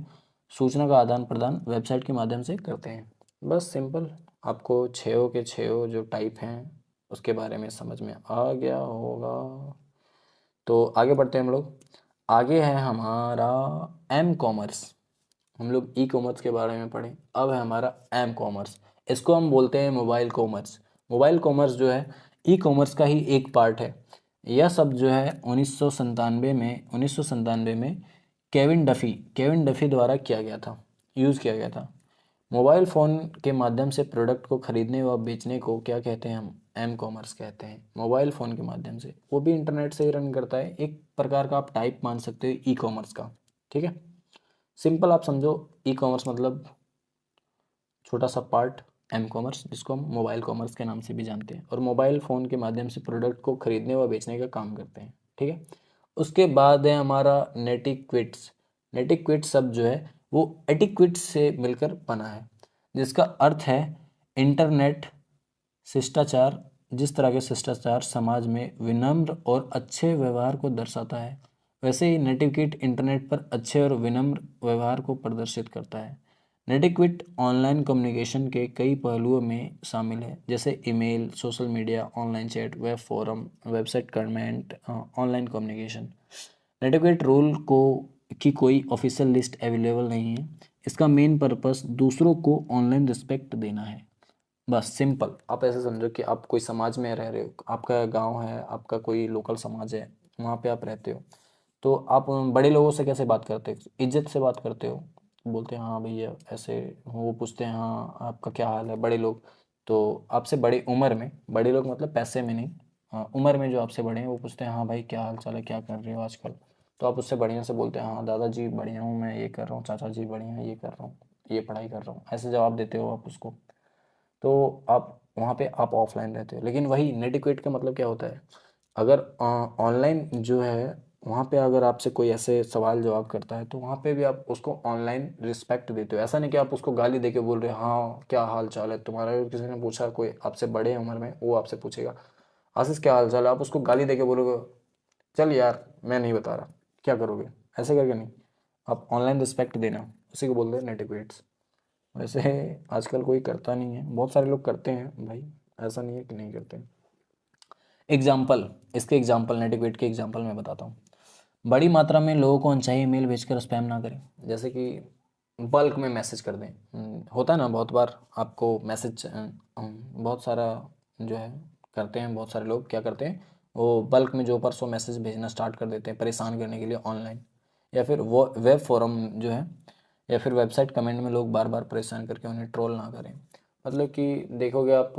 सूचना का आदान प्रदान वेबसाइट के माध्यम से करते हैं। बस सिंपल, आपको छः के छः जो टाइप हैं उसके बारे में समझ में आ गया होगा। तो आगे बढ़ते हैं हम लोग। आगे है हमारा एम कॉमर्स। हम लोग ई कॉमर्स के बारे में पढ़ें, अब है हमारा एम कॉमर्स। इसको हम बोलते हैं मोबाइल कॉमर्स। मोबाइल कॉमर्स जो है ई कॉमर्स का ही एक पार्ट है। यह सब जो है 1997 में केविन डफी द्वारा किया गया था, यूज़ किया गया था। मोबाइल फ़ोन के माध्यम से प्रोडक्ट को खरीदने व बेचने को क्या कहते हैं, हम एम कॉमर्स कहते हैं। मोबाइल फ़ोन के माध्यम से, वो भी इंटरनेट से ही रन करता है, एक प्रकार का आप टाइप मान सकते हो ई कॉमर्स का। ठीक है, सिंपल आप समझो, ई कॉमर्स मतलब छोटा सा पार्ट एम कॉमर्स, जिसको हम मोबाइल कॉमर्स के नाम से भी जानते हैं, और मोबाइल फ़ोन के माध्यम से प्रोडक्ट को खरीदने व बेचने का काम करते हैं। ठीक है, उसके बाद है हमारा नेटिक्विट्स। नेटिक्विट शब्द जो है वो एटिक्विट से मिलकर बना है, जिसका अर्थ है इंटरनेट शिष्टाचार। जिस तरह के शिष्टाचार समाज में विनम्र और अच्छे व्यवहार को दर्शाता है, वैसे ही नेटिक्विट इंटरनेट पर अच्छे और विनम्र व्यवहार को प्रदर्शित करता है। नेटिक्विट ऑनलाइन कम्युनिकेशन के कई पहलुओं में शामिल है, जैसे email, social media, online chat, web forum, website comment, online communication. Netiquette rule को की कोई ऑफिशियल लिस्ट अवेलेबल नहीं है। इसका मेन पर्पस दूसरों को ऑनलाइन रिस्पेक्ट देना है। बस सिंपल, आप ऐसे समझो कि आप कोई समाज में रह रहे हो, आपका गांव है, आपका कोई लोकल समाज है, वहाँ पे आप रहते हो, तो आप बड़े लोगों से कैसे बात करते हो, इज्जत से बात करते हो, बोलते हैं हाँ भैया ऐसे, वो पूछते हैं हाँ आपका क्या हाल है, बड़े लोग। तो आपसे बड़े उम्र में, बड़े लोग मतलब पैसे में नहीं, हाँ, उम्र में जो आपसे बड़े हैं वो पूछते हैं हाँ भाई क्या हाल चाल है, क्या कर रहे हो आजकल। तो आप उससे बढ़िया से बोलते हैं, हाँ दादाजी बढ़िया हूँ, मैं ये कर रहा हूँ, चाचा जी बढ़िया ये कर रहा हूँ, ये पढ़ाई कर रहा हूँ, ऐसे जवाब देते हो आप उसको। तो आप वहाँ पे आप ऑफलाइन रहते हो। लेकिन वही नेट इक्वेट का मतलब क्या होता है, अगर ऑनलाइन जो है वहाँ पे अगर आपसे कोई ऐसे सवाल जवाब करता है तो वहाँ पे भी आप उसको ऑनलाइन रिस्पेक्ट देते हो। ऐसा नहीं कि आप उसको गाली दे के बोल रहे हो हाँ क्या हाल चाल है तुम्हारा, अगर किसी ने पूछा, कोई आपसे बड़े उम्र में, वो आपसे पूछेगा आशीष क्या हाल चाल है, आप उसको गाली दे के बोलोगे चल यार मैं नहीं बता रहा, क्या करोगे, ऐसे करके नहीं। आप ऑनलाइन रिस्पेक्ट देना, उसी को बोलते हैं नेट इक्वेट्स। वैसे आजकल कोई करता नहीं है, बहुत सारे लोग करते हैं भाई, ऐसा नहीं है कि नहीं करते। एग्जाम्पल, इसके एग्जाम्पल, नेटिक्वेट के एग्जाम्पल मैं बताता हूँ। बड़ी मात्रा में लोगों को अनचाही ईमेल भेजकर स्पैम ना करें। जैसे कि बल्क में मैसेज कर दें। होता है ना बहुत बार आपको मैसेज, बहुत सारा जो है करते हैं, बहुत सारे लोग क्या करते हैं, वो बल्क में जो परसों मैसेज भेजना स्टार्ट कर देते हैं परेशान करने के लिए ऑनलाइन, या फिर वो वेब फोरम जो है, या फिर वेबसाइट कमेंट में लोग बार बार परेशान करके उन्हें ट्रोल ना करें। मतलब कि देखोगे आप,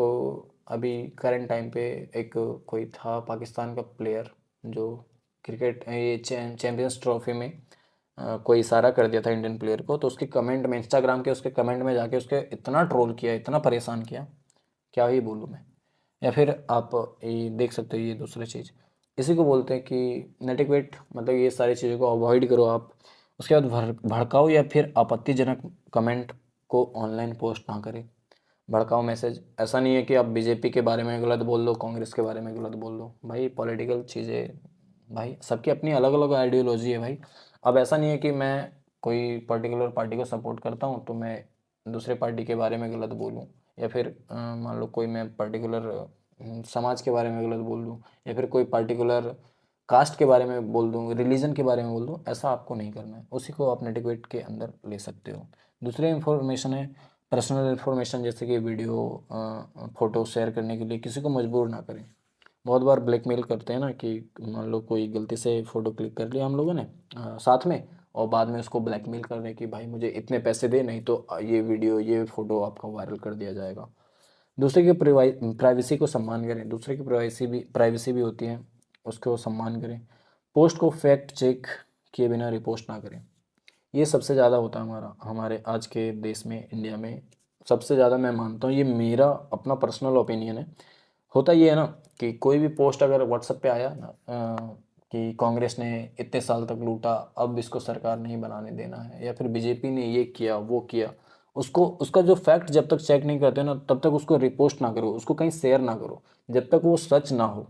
अभी करंट टाइम पे एक कोई था पाकिस्तान का प्लेयर जो क्रिकेट ये चैम्पियंस ट्रॉफी में कोई इशारा कर दिया था इंडियन प्लेयर को, तो उसके कमेंट में, इंस्टाग्राम के उसके कमेंट में जाके उसके इतना ट्रोल किया, इतना परेशान किया, क्या ही बोलूँ मैं। या फिर आप ये देख सकते हो, ये दूसरी चीज़, इसी को बोलते हैं कि नेटिक्वेट, मतलब ये सारी चीज़ों को अवॉइड करो आप। उसके बाद भड़काऊ या फिर आपत्तिजनक कमेंट को ऑनलाइन पोस्ट ना करें। भड़काऊ मैसेज, ऐसा नहीं है कि आप बीजेपी के बारे में गलत बोल दो, कांग्रेस के बारे में गलत बोल दो, भाई पॉलिटिकल चीज़ें, भाई सबकी अपनी अलग अलग आइडियोलॉजी है भाई। अब ऐसा नहीं है कि मैं कोई पर्टिकुलर पार्टी को सपोर्ट करता हूँ तो मैं दूसरे पार्टी के बारे में गलत बोलूँ, या फिर मान लो कोई मैं पर्टिकुलर समाज के बारे में गलत बोल दूँ, या फिर कोई पर्टिकुलर कास्ट के बारे में बोल दूँ, रिलीजन के बारे में बोल दूँ, ऐसा आपको नहीं करना है। उसी को आप नेटिक्वेट के अंदर ले सकते हो। दूसरी इंफॉर्मेशन है पर्सनल इन्फॉर्मेशन, जैसे कि वीडियो, फ़ोटो शेयर करने के लिए किसी को मजबूर ना करें। बहुत बार ब्लैकमेल करते हैं ना कि मान लो कोई गलती से फ़ोटो क्लिक कर लिया हम लोगों ने साथ में, और बाद में उसको ब्लैकमेल कर रहे हैं कि भाई मुझे इतने पैसे दे, नहीं तो ये वीडियो ये फ़ोटो आपका वायरल कर दिया जाएगा। दूसरे की प्राइवेसी को सम्मान करें। दूसरे की प्राइवेसी भी होती है, उसको सम्मान करें। पोस्ट को फैक्ट चेक किए बिना रिपोस्ट ना करें। ये सबसे ज़्यादा होता है हमारे आज के देश में, इंडिया में सबसे ज़्यादा मैं मानता हूँ। ये मेरा अपना पर्सनल ओपिनियन है। होता ये है ना कि कोई भी पोस्ट अगर व्हाट्सएप पे आया ना, कि कांग्रेस ने इतने साल तक लूटा, अब इसको सरकार नहीं बनाने देना है, या फिर बीजेपी ने ये किया वो किया, उसको उसका जो फैक्ट जब तक चेक नहीं करते ना, तब तक उसको रिपोस्ट ना करो, उसको कहीं शेयर ना करो, जब तक वो सच ना हो,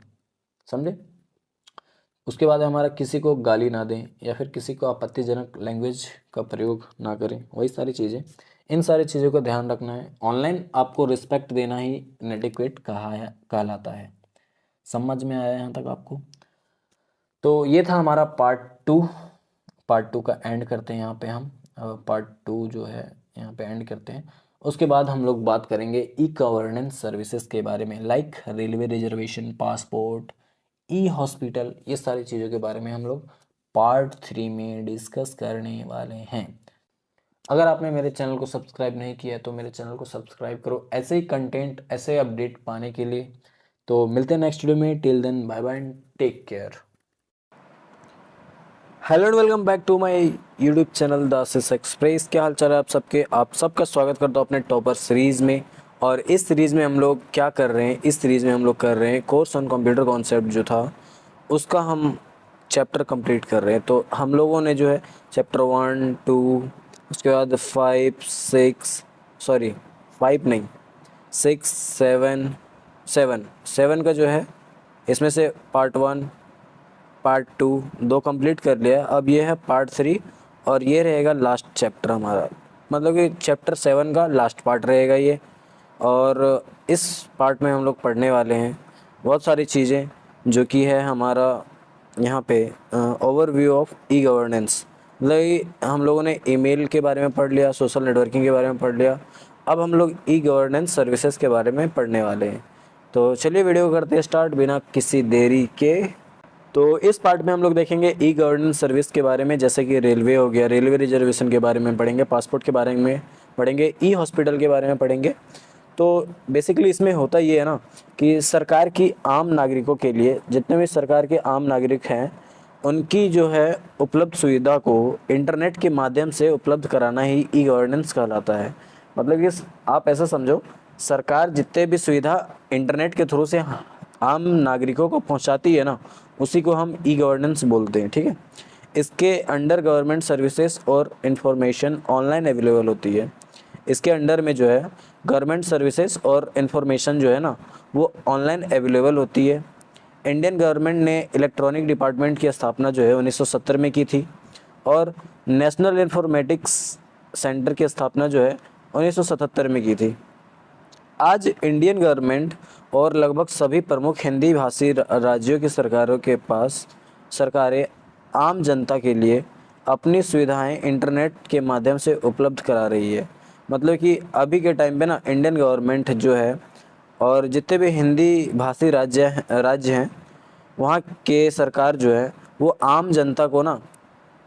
समझे। उसके बाद हमारा किसी को गाली ना दें, या फिर किसी को आपत्तिजनक लैंग्वेज का प्रयोग ना करें, वही सारी चीज़ें, इन सारी चीज़ों का ध्यान रखना है। ऑनलाइन आपको रिस्पेक्ट देना ही नेटिक्वेट कहलाता है। समझ में आया यहाँ तक आपको? तो ये था हमारा पार्ट टू का एंड करते हैं यहाँ पे हम। पार्ट टू जो है यहाँ पे एंड करते हैं। उसके बाद हम लोग बात करेंगे ई गवर्नेंस सर्विसेज के बारे में, लाइक रेलवे रिजर्वेशन, पासपोर्ट, ई हॉस्पिटल, ये सारी चीज़ों के बारे में हम लोग पार्ट 3 में डिस्कस करने वाले हैं। अगर आपने मेरे चैनल को सब्सक्राइब नहीं किया है तो मेरे चैनल को सब्सक्राइब करो, ऐसे ही कंटेंट, ऐसे अपडेट पाने के लिए। तो मिलते हैं नेक्स्ट वीडियो में, till then bye bye and take care. Hello and welcome back to my YouTube channel the Ashish Express. क्या हाल चाल है आप सबके? आप सबका स्वागत करता हूँ अपने टॉपर सीरीज़ में। और इस सीरीज़ में हम लोग क्या कर रहे हैं, इस सीरीज़ में हम लोग कर रहे हैं कोर्स ऑन कंप्यूटर कॉन्सेप्ट जो था उसका हम चैप्टर कंप्लीट कर रहे हैं। तो हम लोगों ने जो है चैप्टर 1 2, उसके बाद 5 6, सॉरी 5 नहीं 6 7 7 7 का जो है, इसमें से पार्ट 1 पार्ट 2 दो कंप्लीट कर लिया। अब ये है पार्ट 3, और ये रहेगा लास्ट चैप्टर हमारा, मतलब कि चैप्टर 7 का लास्ट पार्ट रहेगा ये। और इस पार्ट में हम लोग पढ़ने वाले हैं बहुत सारी चीज़ें, जो कि है हमारा यहाँ पे ओवरव्यू ऑफ ई गवर्नेंस। मतलब ये हम लोगों ने ईमेल के बारे में पढ़ लिया, सोशल नेटवर्किंग के बारे में पढ़ लिया, अब हम लोग ई गवर्नेंस सर्विसेज के बारे में पढ़ने वाले हैं। तो चलिए वीडियो करते हैं स्टार्ट बिना किसी देरी के। तो इस पार्ट में हम लोग देखेंगे ई गवर्नेंस सर्विस के बारे में, जैसे कि रेलवे हो गया, रेलवे रिजर्वेशन के बारे में पढ़ेंगे, पासपोर्ट के बारे में पढ़ेंगे, ई हॉस्पिटल के बारे में पढ़ेंगे। तो बेसिकली इसमें होता ये है ना कि सरकार की आम नागरिकों के लिए, जितने भी सरकार के आम नागरिक हैं उनकी जो है उपलब्ध सुविधा को इंटरनेट के माध्यम से उपलब्ध कराना ही ई गवर्नेंस कहलाता है। मतलब कि आप ऐसा समझो, सरकार जितने भी सुविधा इंटरनेट के थ्रू से आम नागरिकों को पहुंचाती है ना, उसी को हम ई गवर्नेंस बोलते हैं, ठीक है। इसके अंडर गवर्नमेंट सर्विसेज और इंफॉर्मेशन ऑनलाइन अवेलेबल होती है। इसके अंडर में जो है गवर्नमेंट सर्विसेज और इंफॉर्मेशन जो है ना, वो ऑनलाइन अवेलेबल होती है। इंडियन गवर्नमेंट ने इलेक्ट्रॉनिक डिपार्टमेंट की स्थापना जो है 1970 में की थी, और नेशनल इंफॉर्मेटिक्स सेंटर की स्थापना जो है 1977 में की थी। आज इंडियन गवर्नमेंट और लगभग सभी प्रमुख हिंदी भाषी राज्यों की सरकारों के पास सरकारें आम जनता के लिए अपनी सुविधाएं इंटरनेट के माध्यम से उपलब्ध करा रही है। मतलब कि अभी के टाइम पे ना इंडियन गवर्नमेंट जो है और जितने भी हिंदी भाषी राज्य हैं, वहाँ के सरकार जो है वो आम जनता को ना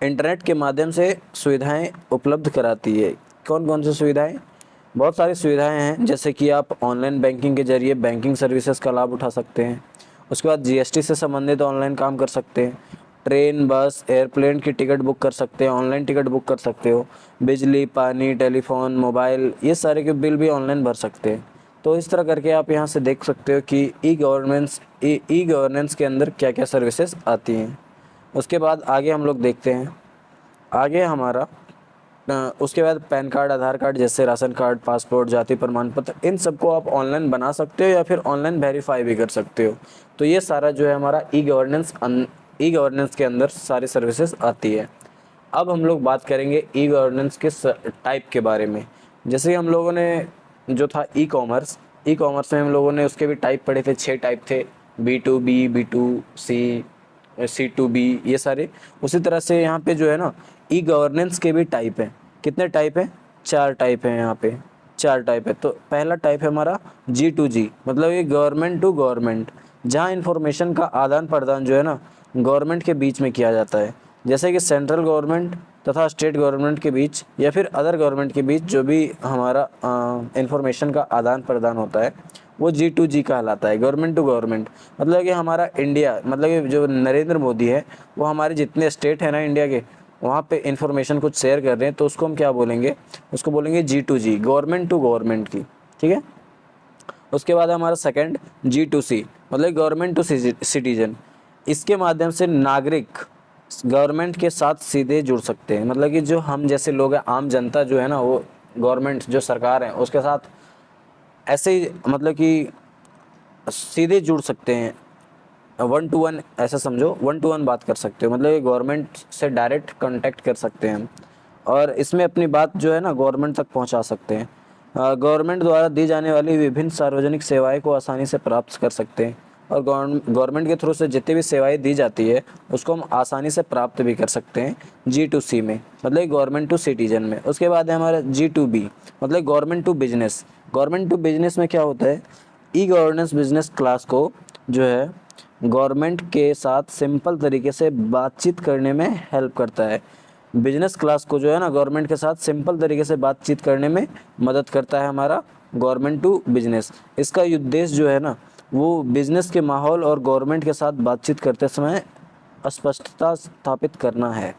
इंटरनेट के माध्यम से सुविधाएं उपलब्ध कराती है। कौन कौन सी सुविधाएं? बहुत सारी सुविधाएं हैं, जैसे कि आप ऑनलाइन बैंकिंग के जरिए बैंकिंग सर्विसेज का लाभ उठा सकते हैं। उसके बाद जीएसटी से संबंधित ऑनलाइन काम कर सकते हैं। ट्रेन, बस, एयरप्लेन की टिकट बुक कर सकते हैं, ऑनलाइन टिकट बुक कर सकते हो। बिजली, पानी, टेलीफोन, मोबाइल, ये सारे के बिल भी ऑनलाइन भर सकते हैं। तो इस तरह करके आप यहाँ से देख सकते हो कि ई गवर्नेंस के अंदर क्या क्या सर्विसेज आती हैं। उसके बाद आगे हम लोग देखते हैं। आगे हमारा उसके बाद पैन कार्ड, आधार कार्ड जैसे राशन कार्ड, पासपोर्ट, जाति प्रमाण पत्र, इन सबको आप ऑनलाइन बना सकते हो या फिर ऑनलाइन वेरीफाई भी कर सकते हो। तो ये सारा जो है हमारा ई गवर्नेंस के अंदर सारी सर्विसेज आती है। अब हम लोग बात करेंगे ई गवर्नेंस के टाइप के बारे में। जैसे हम लोगों ने जो था ई कॉमर्स में हम लोगों ने उसके भी टाइप पढ़े थे, 6 टाइप थे, B2B, B2C, C2B, ये सारे। उसी तरह से यहाँ पे जो है ना ई गवर्नेंस के भी टाइप हैं। कितने टाइप हैं? 4 टाइप हैं यहाँ पे, 4 टाइप है। तो पहला टाइप है हमारा G2G, मतलब ये गवर्नमेंट टू गवर्नमेंट, जहाँ इन्फॉर्मेशन का आदान प्रदान जो है ना गवर्नमेंट के बीच में किया जाता है। जैसे कि सेंट्रल गवर्नमेंट तथा स्टेट गवर्नमेंट के बीच या फिर अदर गवर्नमेंट के बीच जो भी हमारा इन्फॉर्मेशन का आदान प्रदान होता है, वो G2G कहलाता है, गवर्नमेंट टू गवर्नमेंट। मतलब कि हमारा इंडिया, मतलब कि जो नरेंद्र मोदी है, वो हमारे जितने स्टेट हैं ना इंडिया के, वहाँ पे इन्फॉर्मेशन कुछ शेयर कर रहे हैं, तो उसको हम क्या बोलेंगे? उसको बोलेंगे G2G, गवर्नमेंट टू गवर्नमेंट की, ठीक है। उसके बाद हमारा सेकंड G2C, मतलब गवर्नमेंट टू सिटीजन। इसके माध्यम से नागरिक गवर्नमेंट के साथ सीधे जुड़ सकते हैं। मतलब कि जो हम जैसे लोग हैं, आम जनता जो है ना, वो गवर्नमेंट जो सरकार है उसके साथ ऐसे ही मतलब कि सीधे जुड़ सकते हैं, 1 to 1, ऐसा समझो 1 to 1 बात कर सकते हो। मतलब ये गवर्नमेंट से डायरेक्ट कांटेक्ट कर सकते हैं हम, और इसमें अपनी बात जो है ना गवर्नमेंट तक पहुंचा सकते हैं। गवर्नमेंट द्वारा दी जाने वाली विभिन्न सार्वजनिक सेवाएं को आसानी से प्राप्त कर सकते हैं, और गवर्नमेंट के थ्रू से जितनी भी सेवाएं दी जाती है उसको हम आसानी से प्राप्त भी कर सकते हैं G2C में, मतलब गवर्नमेंट टू सिटीजन में। उसके बाद है हमारा G2B, मतलब government to business. Government to business में क्या होता है? ई गवर्नेंस बिजनेस क्लास को जो है गवर्नमेंट के साथ सिंपल तरीके से बातचीत करने में हेल्प करता है। बिजनेस क्लास को जो है ना गवर्नमेंट के साथ सिंपल तरीके से बातचीत करने में मदद करता है हमारा गवर्नमेंट टू बिजनेस। इसका उद्देश्य जो है ना वो बिजनेस के माहौल और गवर्नमेंट के साथ बातचीत करते समय स्पष्टता स्थापित करना है।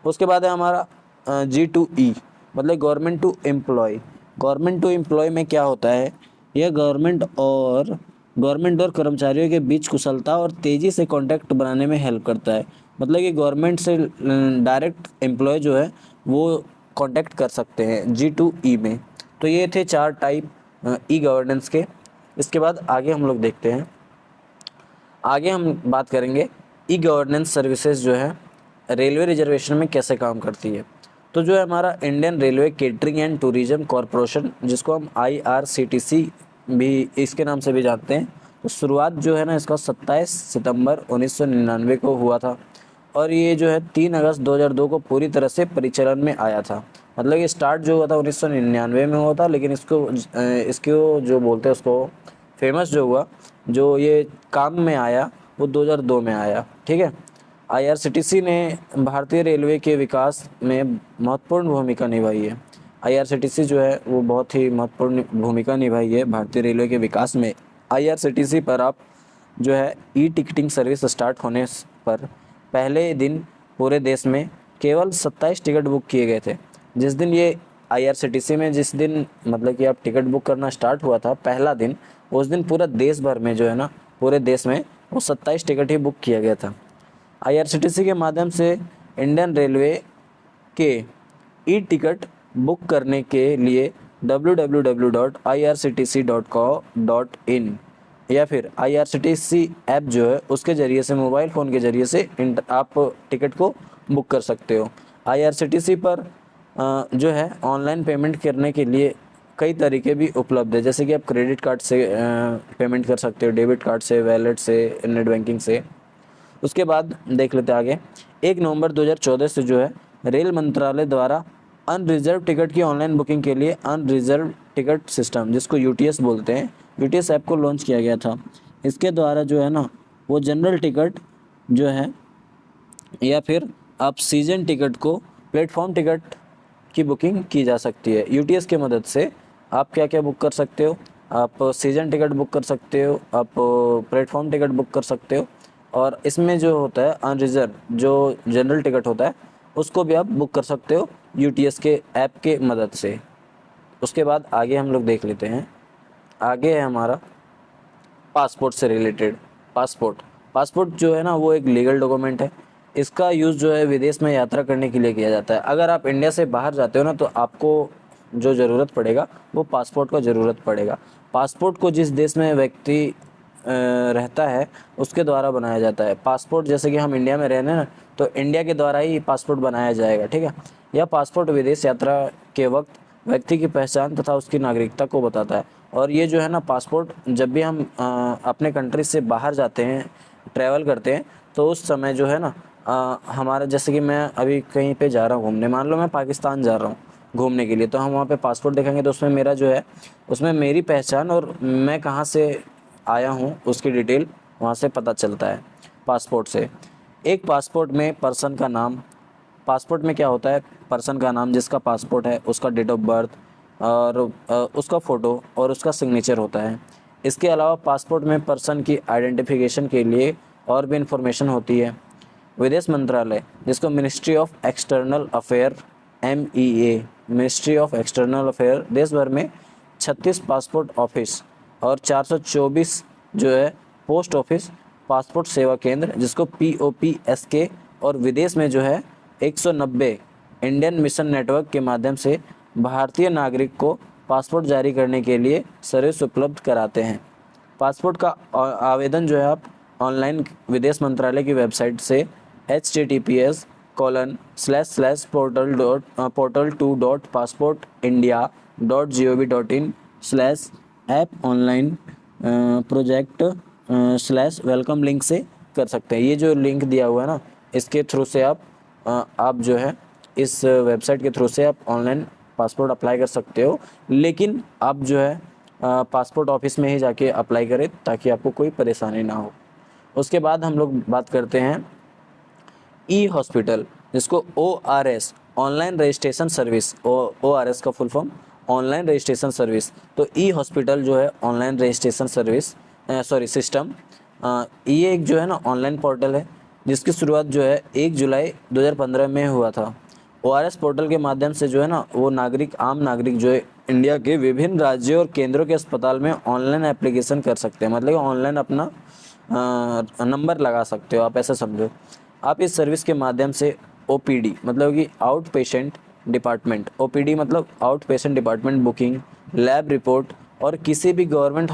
उसके बाद है हमारा G2E, मतलब government to employ. Government to employ में क्या होता है? यह गवर्नमेंट और कर्मचारियों के बीच कुशलता और तेज़ी से कॉन्टैक्ट बनाने में हेल्प करता है। मतलब कि गवर्नमेंट से डायरेक्ट एम्प्लॉय जो है वो कॉन्टैक्ट कर सकते हैं G2E में। तो ये थे 4 टाइप ई गवर्नेंस के। इसके बाद आगे हम लोग देखते हैं, आगे हम बात करेंगे ई गवर्नेंस सर्विसेज जो है रेलवे रिजर्वेशन में कैसे काम करती है। तो जो है हमारा Indian railway catering and tourism corporation, जिसको हम IRCTC भी इसके नाम से भी जानते हैं, तो शुरुआत जो है ना इसका 27 सितंबर 1999 को हुआ था, और ये जो है 3 अगस्त 2002 को पूरी तरह से परिचालन में आया था। मतलब ये स्टार्ट जो हुआ था 1999 में हुआ था, लेकिन इसको जो बोलते हैं उसको फेमस जो हुआ, जो ये काम में आया, वो 2002 में आया, ठीक है। IRCTC ने भारतीय रेलवे के विकास में महत्वपूर्ण भूमिका निभाई है। IRCTC जो है वो बहुत ही महत्वपूर्ण भूमिका निभाई है भारतीय रेलवे के विकास में। IRCTC पर आप जो है ई टिकटिंग सर्विस स्टार्ट होने पर पहले दिन पूरे देश में केवल 27 टिकट बुक किए गए थे। जिस दिन ये IRCTC में जिस दिन मतलब कि आप टिकट बुक करना स्टार्ट हुआ था पहला दिन, उस दिन पूरा देश भर में जो है ना, पूरे देश में वो 27 टिकट ही बुक किया गया था। IRCTC के माध्यम से इंडियन रेलवे के ई टिकट बुक करने के लिए www.irctc.co.in या फिर IRCTC ऐप जो है उसके ज़रिए से, मोबाइल फ़ोन के ज़रिए से आप टिकट को बुक कर सकते हो। IRCTC पर जो है ऑनलाइन पेमेंट करने के लिए कई तरीके भी उपलब्ध है, जैसे कि आप क्रेडिट कार्ड से पेमेंट कर सकते हो, डेबिट कार्ड से, वैलेट से, नेट बैंकिंग से। उसके बाद देख लेते हैं आगे। 1 नवंबर 2014 से जो है रेल मंत्रालय द्वारा अनरिजर्व टिकट की ऑनलाइन बुकिंग के लिए अनरिजर्व टिकट सिस्टम, जिसको UTS बोलते हैं, UTS ऐप को लॉन्च किया गया था। इसके द्वारा जो है ना, वो जनरल टिकट जो है या फिर आप सीजन टिकट को, प्लेटफॉर्म टिकट की बुकिंग की जा सकती है। UTS की मदद से आप क्या क्या बुक कर सकते हो? आप सीजन टिकट बुक कर सकते हो, आप प्लेटफॉर्म टिकट बुक कर सकते हो, और इसमें जो होता है अनरिजर्व जो जनरल टिकट होता है उसको भी आप बुक कर सकते हो UTS के ऐप के मदद से। उसके बाद आगे हम लोग देख लेते हैं। आगे है हमारा पासपोर्ट से रिलेटेड। पासपोर्ट जो है ना, वो एक लीगल डॉक्यूमेंट है। इसका यूज़ जो है विदेश में यात्रा करने के लिए किया जाता है। अगर आप इंडिया से बाहर जाते हो ना, तो आपको जो ज़रूरत पड़ेगा वो पासपोर्ट का ज़रूरत पड़ेगा। पासपोर्ट को जिस देश में व्यक्ति रहता है उसके द्वारा बनाया जाता है। पासपोर्ट जैसे कि हम इंडिया में रह रहे हैं ना, तो इंडिया के द्वारा ही पासपोर्ट बनाया जाएगा, ठीक है। यह पासपोर्ट विदेश यात्रा के वक्त व्यक्ति की पहचान तथा उसकी नागरिकता को बताता है। और ये जो है ना पासपोर्ट, जब भी हम अपने कंट्री से बाहर जाते हैं, ट्रैवल करते हैं, तो उस समय जो है ना हमारा, जैसे कि मैं अभी कहीं पे जा रहा हूँ घूमने, मान लो मैं पाकिस्तान जा रहा हूँ घूमने के लिए, तो हम वहाँ पे पासपोर्ट देखेंगे तो उसमें मेरा जो है, उसमें मेरी पहचान और मैं कहाँ से आया हूँ उसकी डिटेल वहाँ से पता चलता है पासपोर्ट से। एक पासपोर्ट में पर्सन का नाम, पासपोर्ट में क्या होता है, पर्सन का नाम जिसका पासपोर्ट है, उसका डेट ऑफ बर्थ और उसका फ़ोटो और उसका सिग्नेचर होता है। इसके अलावा पासपोर्ट में पर्सन की आइडेंटिफिकेशन के लिए और भी इंफॉर्मेशन होती है। विदेश मंत्रालय, जिसको ministry of external affair MEA, ministry of external affair, देश भर में 36 पासपोर्ट ऑफिस और 424 जो है पोस्ट ऑफिस पासपोर्ट सेवा केंद्र, जिसको POPSK, और विदेश में जो है 190 इंडियन मिशन नेटवर्क के माध्यम से भारतीय नागरिक को पासपोर्ट जारी करने के लिए सर्विस उपलब्ध कराते हैं। पासपोर्ट का आवेदन जो है आप ऑनलाइन विदेश मंत्रालय की वेबसाइट से https://portal2.passportindia.gov.in/app-online-project/welcome लिंक से कर सकते हैं। ये जो लिंक दिया हुआ है ना, इसके थ्रू से आप जो है इस वेबसाइट के थ्रू से आप ऑनलाइन पासपोर्ट अप्लाई कर सकते हो, लेकिन आप जो है पासपोर्ट ऑफिस में ही जाके अप्लाई करें ताकि आपको कोई परेशानी ना हो। उसके बाद हम लोग बात करते हैं हॉस्पिटल, जिसको ORS, online registration service, ORS का full form online registration service. तो हॉस्पिटल जो है ऑनलाइन रजिस्ट्रेशन सर्विस सिस्टम, ये एक जो है ना ऑनलाइन पोर्टल है जिसकी शुरुआत जो है 1 जुलाई 2015 में हुआ था। ORS पोर्टल के माध्यम से जो है ना, वो आम नागरिक जो है इंडिया के विभिन्न राज्यों और केंद्रों के अस्पताल में ऑनलाइन एप्लीकेशन कर सकते हैं, मतलब ऑनलाइन अपना नंबर लगा सकते हो, आप ऐसा समझो। आप इस सर्विस के माध्यम से OPD मतलब कि आउट पेशेंट डिपार्टमेंट, OPD मतलब out patient department booking, lab report और किसी भी गवर्नमेंट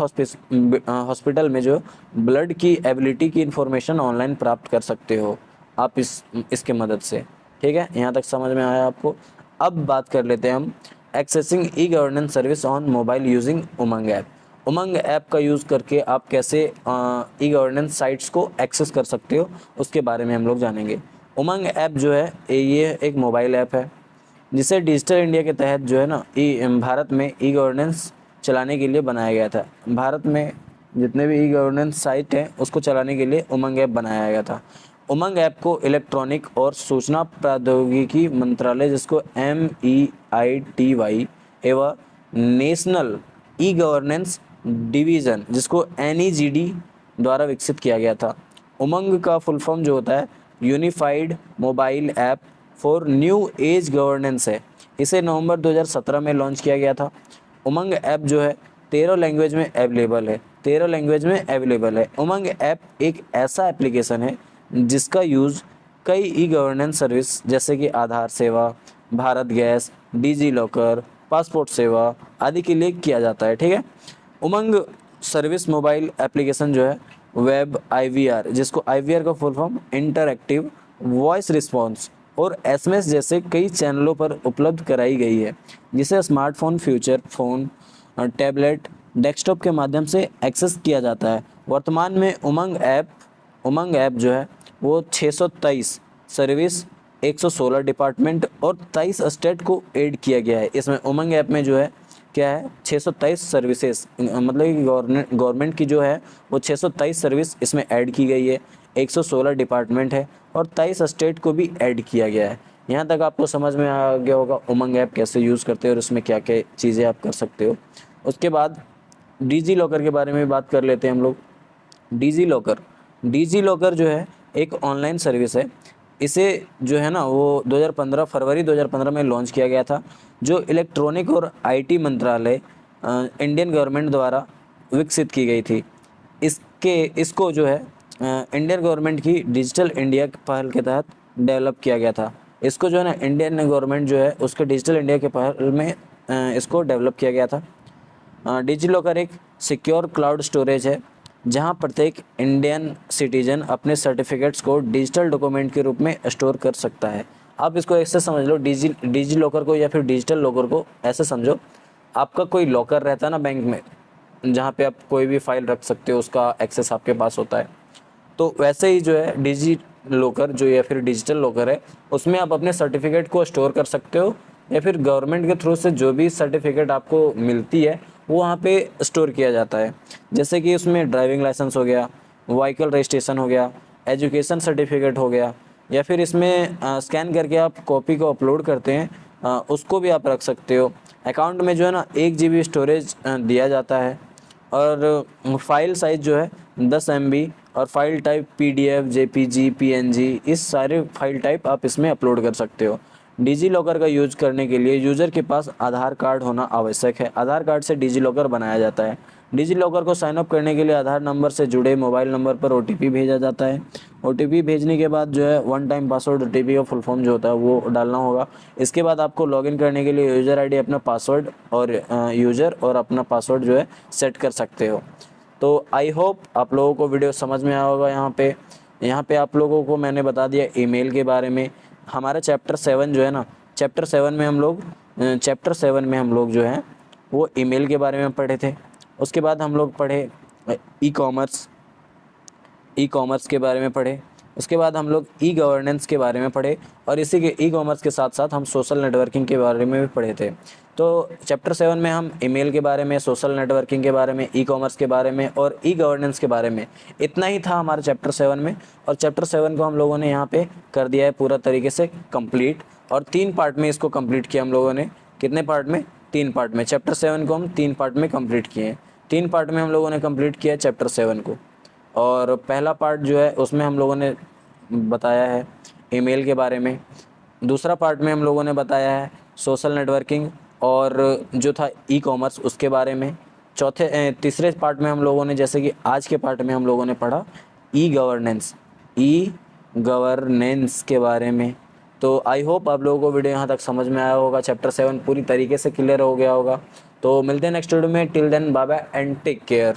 हॉस्पिटल में जो ब्लड की एबिलिटी की इन्फॉर्मेशन ऑनलाइन प्राप्त कर सकते हो आप इसके मदद से। ठीक है, यहाँ तक समझ में आया आपको। अब बात कर लेते हैं हम accessing governance service on mobile using Umang app. Umang app का यूज़ करके आप कैसे गवर्नेंस साइट्स को एक्सेस कर सकते हो उसके बारे में हम लोग जानेंगे। उमंग ऐप जो है ये एक मोबाइल ऐप है जिसे डिजिटल इंडिया के तहत जो है ना भारत में गवर्नेंस चलाने के लिए बनाया गया था। भारत में जितने भी गवर्नेंस साइट हैं उसको चलाने के लिए उमंग ऐप बनाया गया था। उमंग ऐप को इलेक्ट्रॉनिक और सूचना प्रौद्योगिकी मंत्रालय, जिसको MEITY, एवं नेशनल गवर्नेंस डिवीज़न, जिसको NEGD द्वारा विकसित किया गया था। उमंग का फुल फॉर्म जो होता है unified mobile app for new age governance है। इसे नवंबर 2017 में लॉन्च किया गया था। उमंग ऐप जो है 13 लैंग्वेज में अवेलेबल है, 13 लैंग्वेज में अवेलेबल है। उमंग ऐप एक ऐसा एप्लीकेशन है जिसका यूज़ कई ई गवर्नेंस सर्विस जैसे कि आधार सेवा, Bharat gas, digi locker, passport सेवा आदि के लिए किया जाता है। ठीक है। उमंग सर्विस मोबाइल एप्लीकेशन जो है वेब IVR, जिसको IVR का full form interactive voice response और SMS जैसे कई चैनलों पर उपलब्ध कराई गई है, जिसे smartphone, future phone, tablet, desktop के माध्यम से एक्सेस किया जाता है। वर्तमान में उमंग ऐप जो है वो 623 सर्विस, 116 डिपार्टमेंट और 23 स्टेट को ऐड किया गया है। इसमें उमंग ऐप में जो है क्या है 623 सर्विसेज, मतलब कि गवर्नमेंट की जो है वो 623 सर्विस इसमें ऐड की गई है, 116 डिपार्टमेंट है और 23 स्टेट को भी ऐड किया गया है। यहाँ तक आपको समझ में आ गया होगा उमंग ऐप कैसे यूज़ करते हो और उसमें क्या क्या चीज़ें आप कर सकते हो। उसके बाद डिजी लॉकर के बारे में बात कर लेते हैं हम लोग। डिजी लॉकर जो है एक ऑनलाइन सर्विस है। इसे जो है ना वो 2015 फरवरी 2015 में लॉन्च किया गया था, जो इलेक्ट्रॉनिक और IT मंत्रालय इंडियन गवर्नमेंट द्वारा विकसित की गई थी। इसको जो है इंडियन गवर्नमेंट की डिजिटल इंडिया पहल के तहत डेवलप किया गया था। इसको जो है ना इंडियन गवर्नमेंट जो है उसके डिजिटल इंडिया के पहल में इसको डेवलप किया गया था। डिजी लॉकर एक सिक्योर क्लाउड स्टोरेज है जहां प्रत्येक इंडियन सिटीजन अपने सर्टिफिकेट्स को डिजिटल डॉक्यूमेंट के रूप में स्टोर कर सकता है। आप इसको ऐसे समझ लो, डिजी लॉकर को या फिर डिजिटल लॉकर को ऐसे समझो, आपका कोई लॉकर रहता है ना बैंक में, जहाँ पे आप कोई भी फाइल रख सकते हो, उसका एक्सेस आपके पास होता है। तो वैसे ही जो है डिजी लॉकर जो या फिर डिजिटल लॉकर है, उसमें आप अपने सर्टिफिकेट को स्टोर कर सकते हो या फिर गवर्नमेंट के थ्रू से जो भी सर्टिफिकेट आपको मिलती है वो वहाँ पे स्टोर किया जाता है। जैसे कि उसमें ड्राइविंग लाइसेंस हो गया, व्हीकल रजिस्ट्रेशन हो गया, एजुकेशन सर्टिफिकेट हो गया, या फिर इसमें स्कैन करके आप कॉपी को अपलोड करते हैं, उसको भी आप रख सकते हो। अकाउंट में जो है ना 1 GB स्टोरेज दिया जाता है और फाइल साइज़ जो है 10 MB और file type PDF, JPG, PNG, इस सारे फाइल टाइप आप इसमें अपलोड कर सकते हो। डिजी लॉकर का यूज करने के लिए यूज़र के पास आधार कार्ड होना आवश्यक है। आधार कार्ड से डिजी लॉकर बनाया जाता है। डिजी लॉकर को साइन अप करने के लिए आधार नंबर से जुड़े मोबाइल नंबर पर OTP भेजा जाता है। OTP भेजने के बाद जो है वन टाइम पासवर्ड OTP का फुल फॉर्म जो होता है वो डालना होगा। इसके बाद आपको लॉगिन करने के लिए यूज़र ID, अपना पासवर्ड और यूज़र और अपना पासवर्ड जो है सेट कर सकते हो। तो आई होप आप लोगों को वीडियो समझ में आया होगा। यहाँ पे आप लोगों को मैंने बता दिया ईमेल के बारे में। हमारा चैप्टर 7 जो है ना, चैप्टर 7 में हम लोग जो है वो ईमेल के बारे में पढ़े थे। उसके बाद हम लोग पढ़े ई कॉमर्स के बारे में पढ़े। उसके बाद हम लोग ई गवर्नेंस के बारे में पढ़े और इसी के ई कॉमर्स के साथ साथ हम सोशल नेटवर्किंग के बारे में भी पढ़े थे। तो चैप्टर 7 में हम ईमेल के बारे में, सोशल नेटवर्किंग के बारे में, ई कॉमर्स के बारे में और ई गवर्नेंस के बारे में, इतना ही था हमारे चैप्टर 7 में। और चैप्टर 7 को हम लोगों ने यहाँ पे कर दिया है पूरा तरीके से कंप्लीट, और 3 पार्ट में इसको कंप्लीट किया हम लोगों ने। कितने पार्ट में? 3 पार्ट में। चैप्टर 7 को हम 3 पार्ट में कंप्लीट किए हैं। 3 पार्ट में हम लोगों ने कंप्लीट किया चैप्टर 7 को। और पहला पार्ट जो है उसमें हम लोगों ने बताया है ईमेल के बारे में। दूसरा पार्ट में हम लोगों ने बताया है सोशल नेटवर्किंग और जो था ई कॉमर्स उसके बारे में। तीसरे पार्ट में हम लोगों ने, जैसे कि आज के पार्ट में हम लोगों ने पढ़ा ई गवर्नेंस के बारे में। तो आई होप आप लोगों को वीडियो यहाँ तक समझ में आया होगा। चैप्टर 7 पूरी तरीके से क्लियर हो गया होगा। तो मिलते हैं नेक्स्ट वीडियो में। Till then bye bye and take care.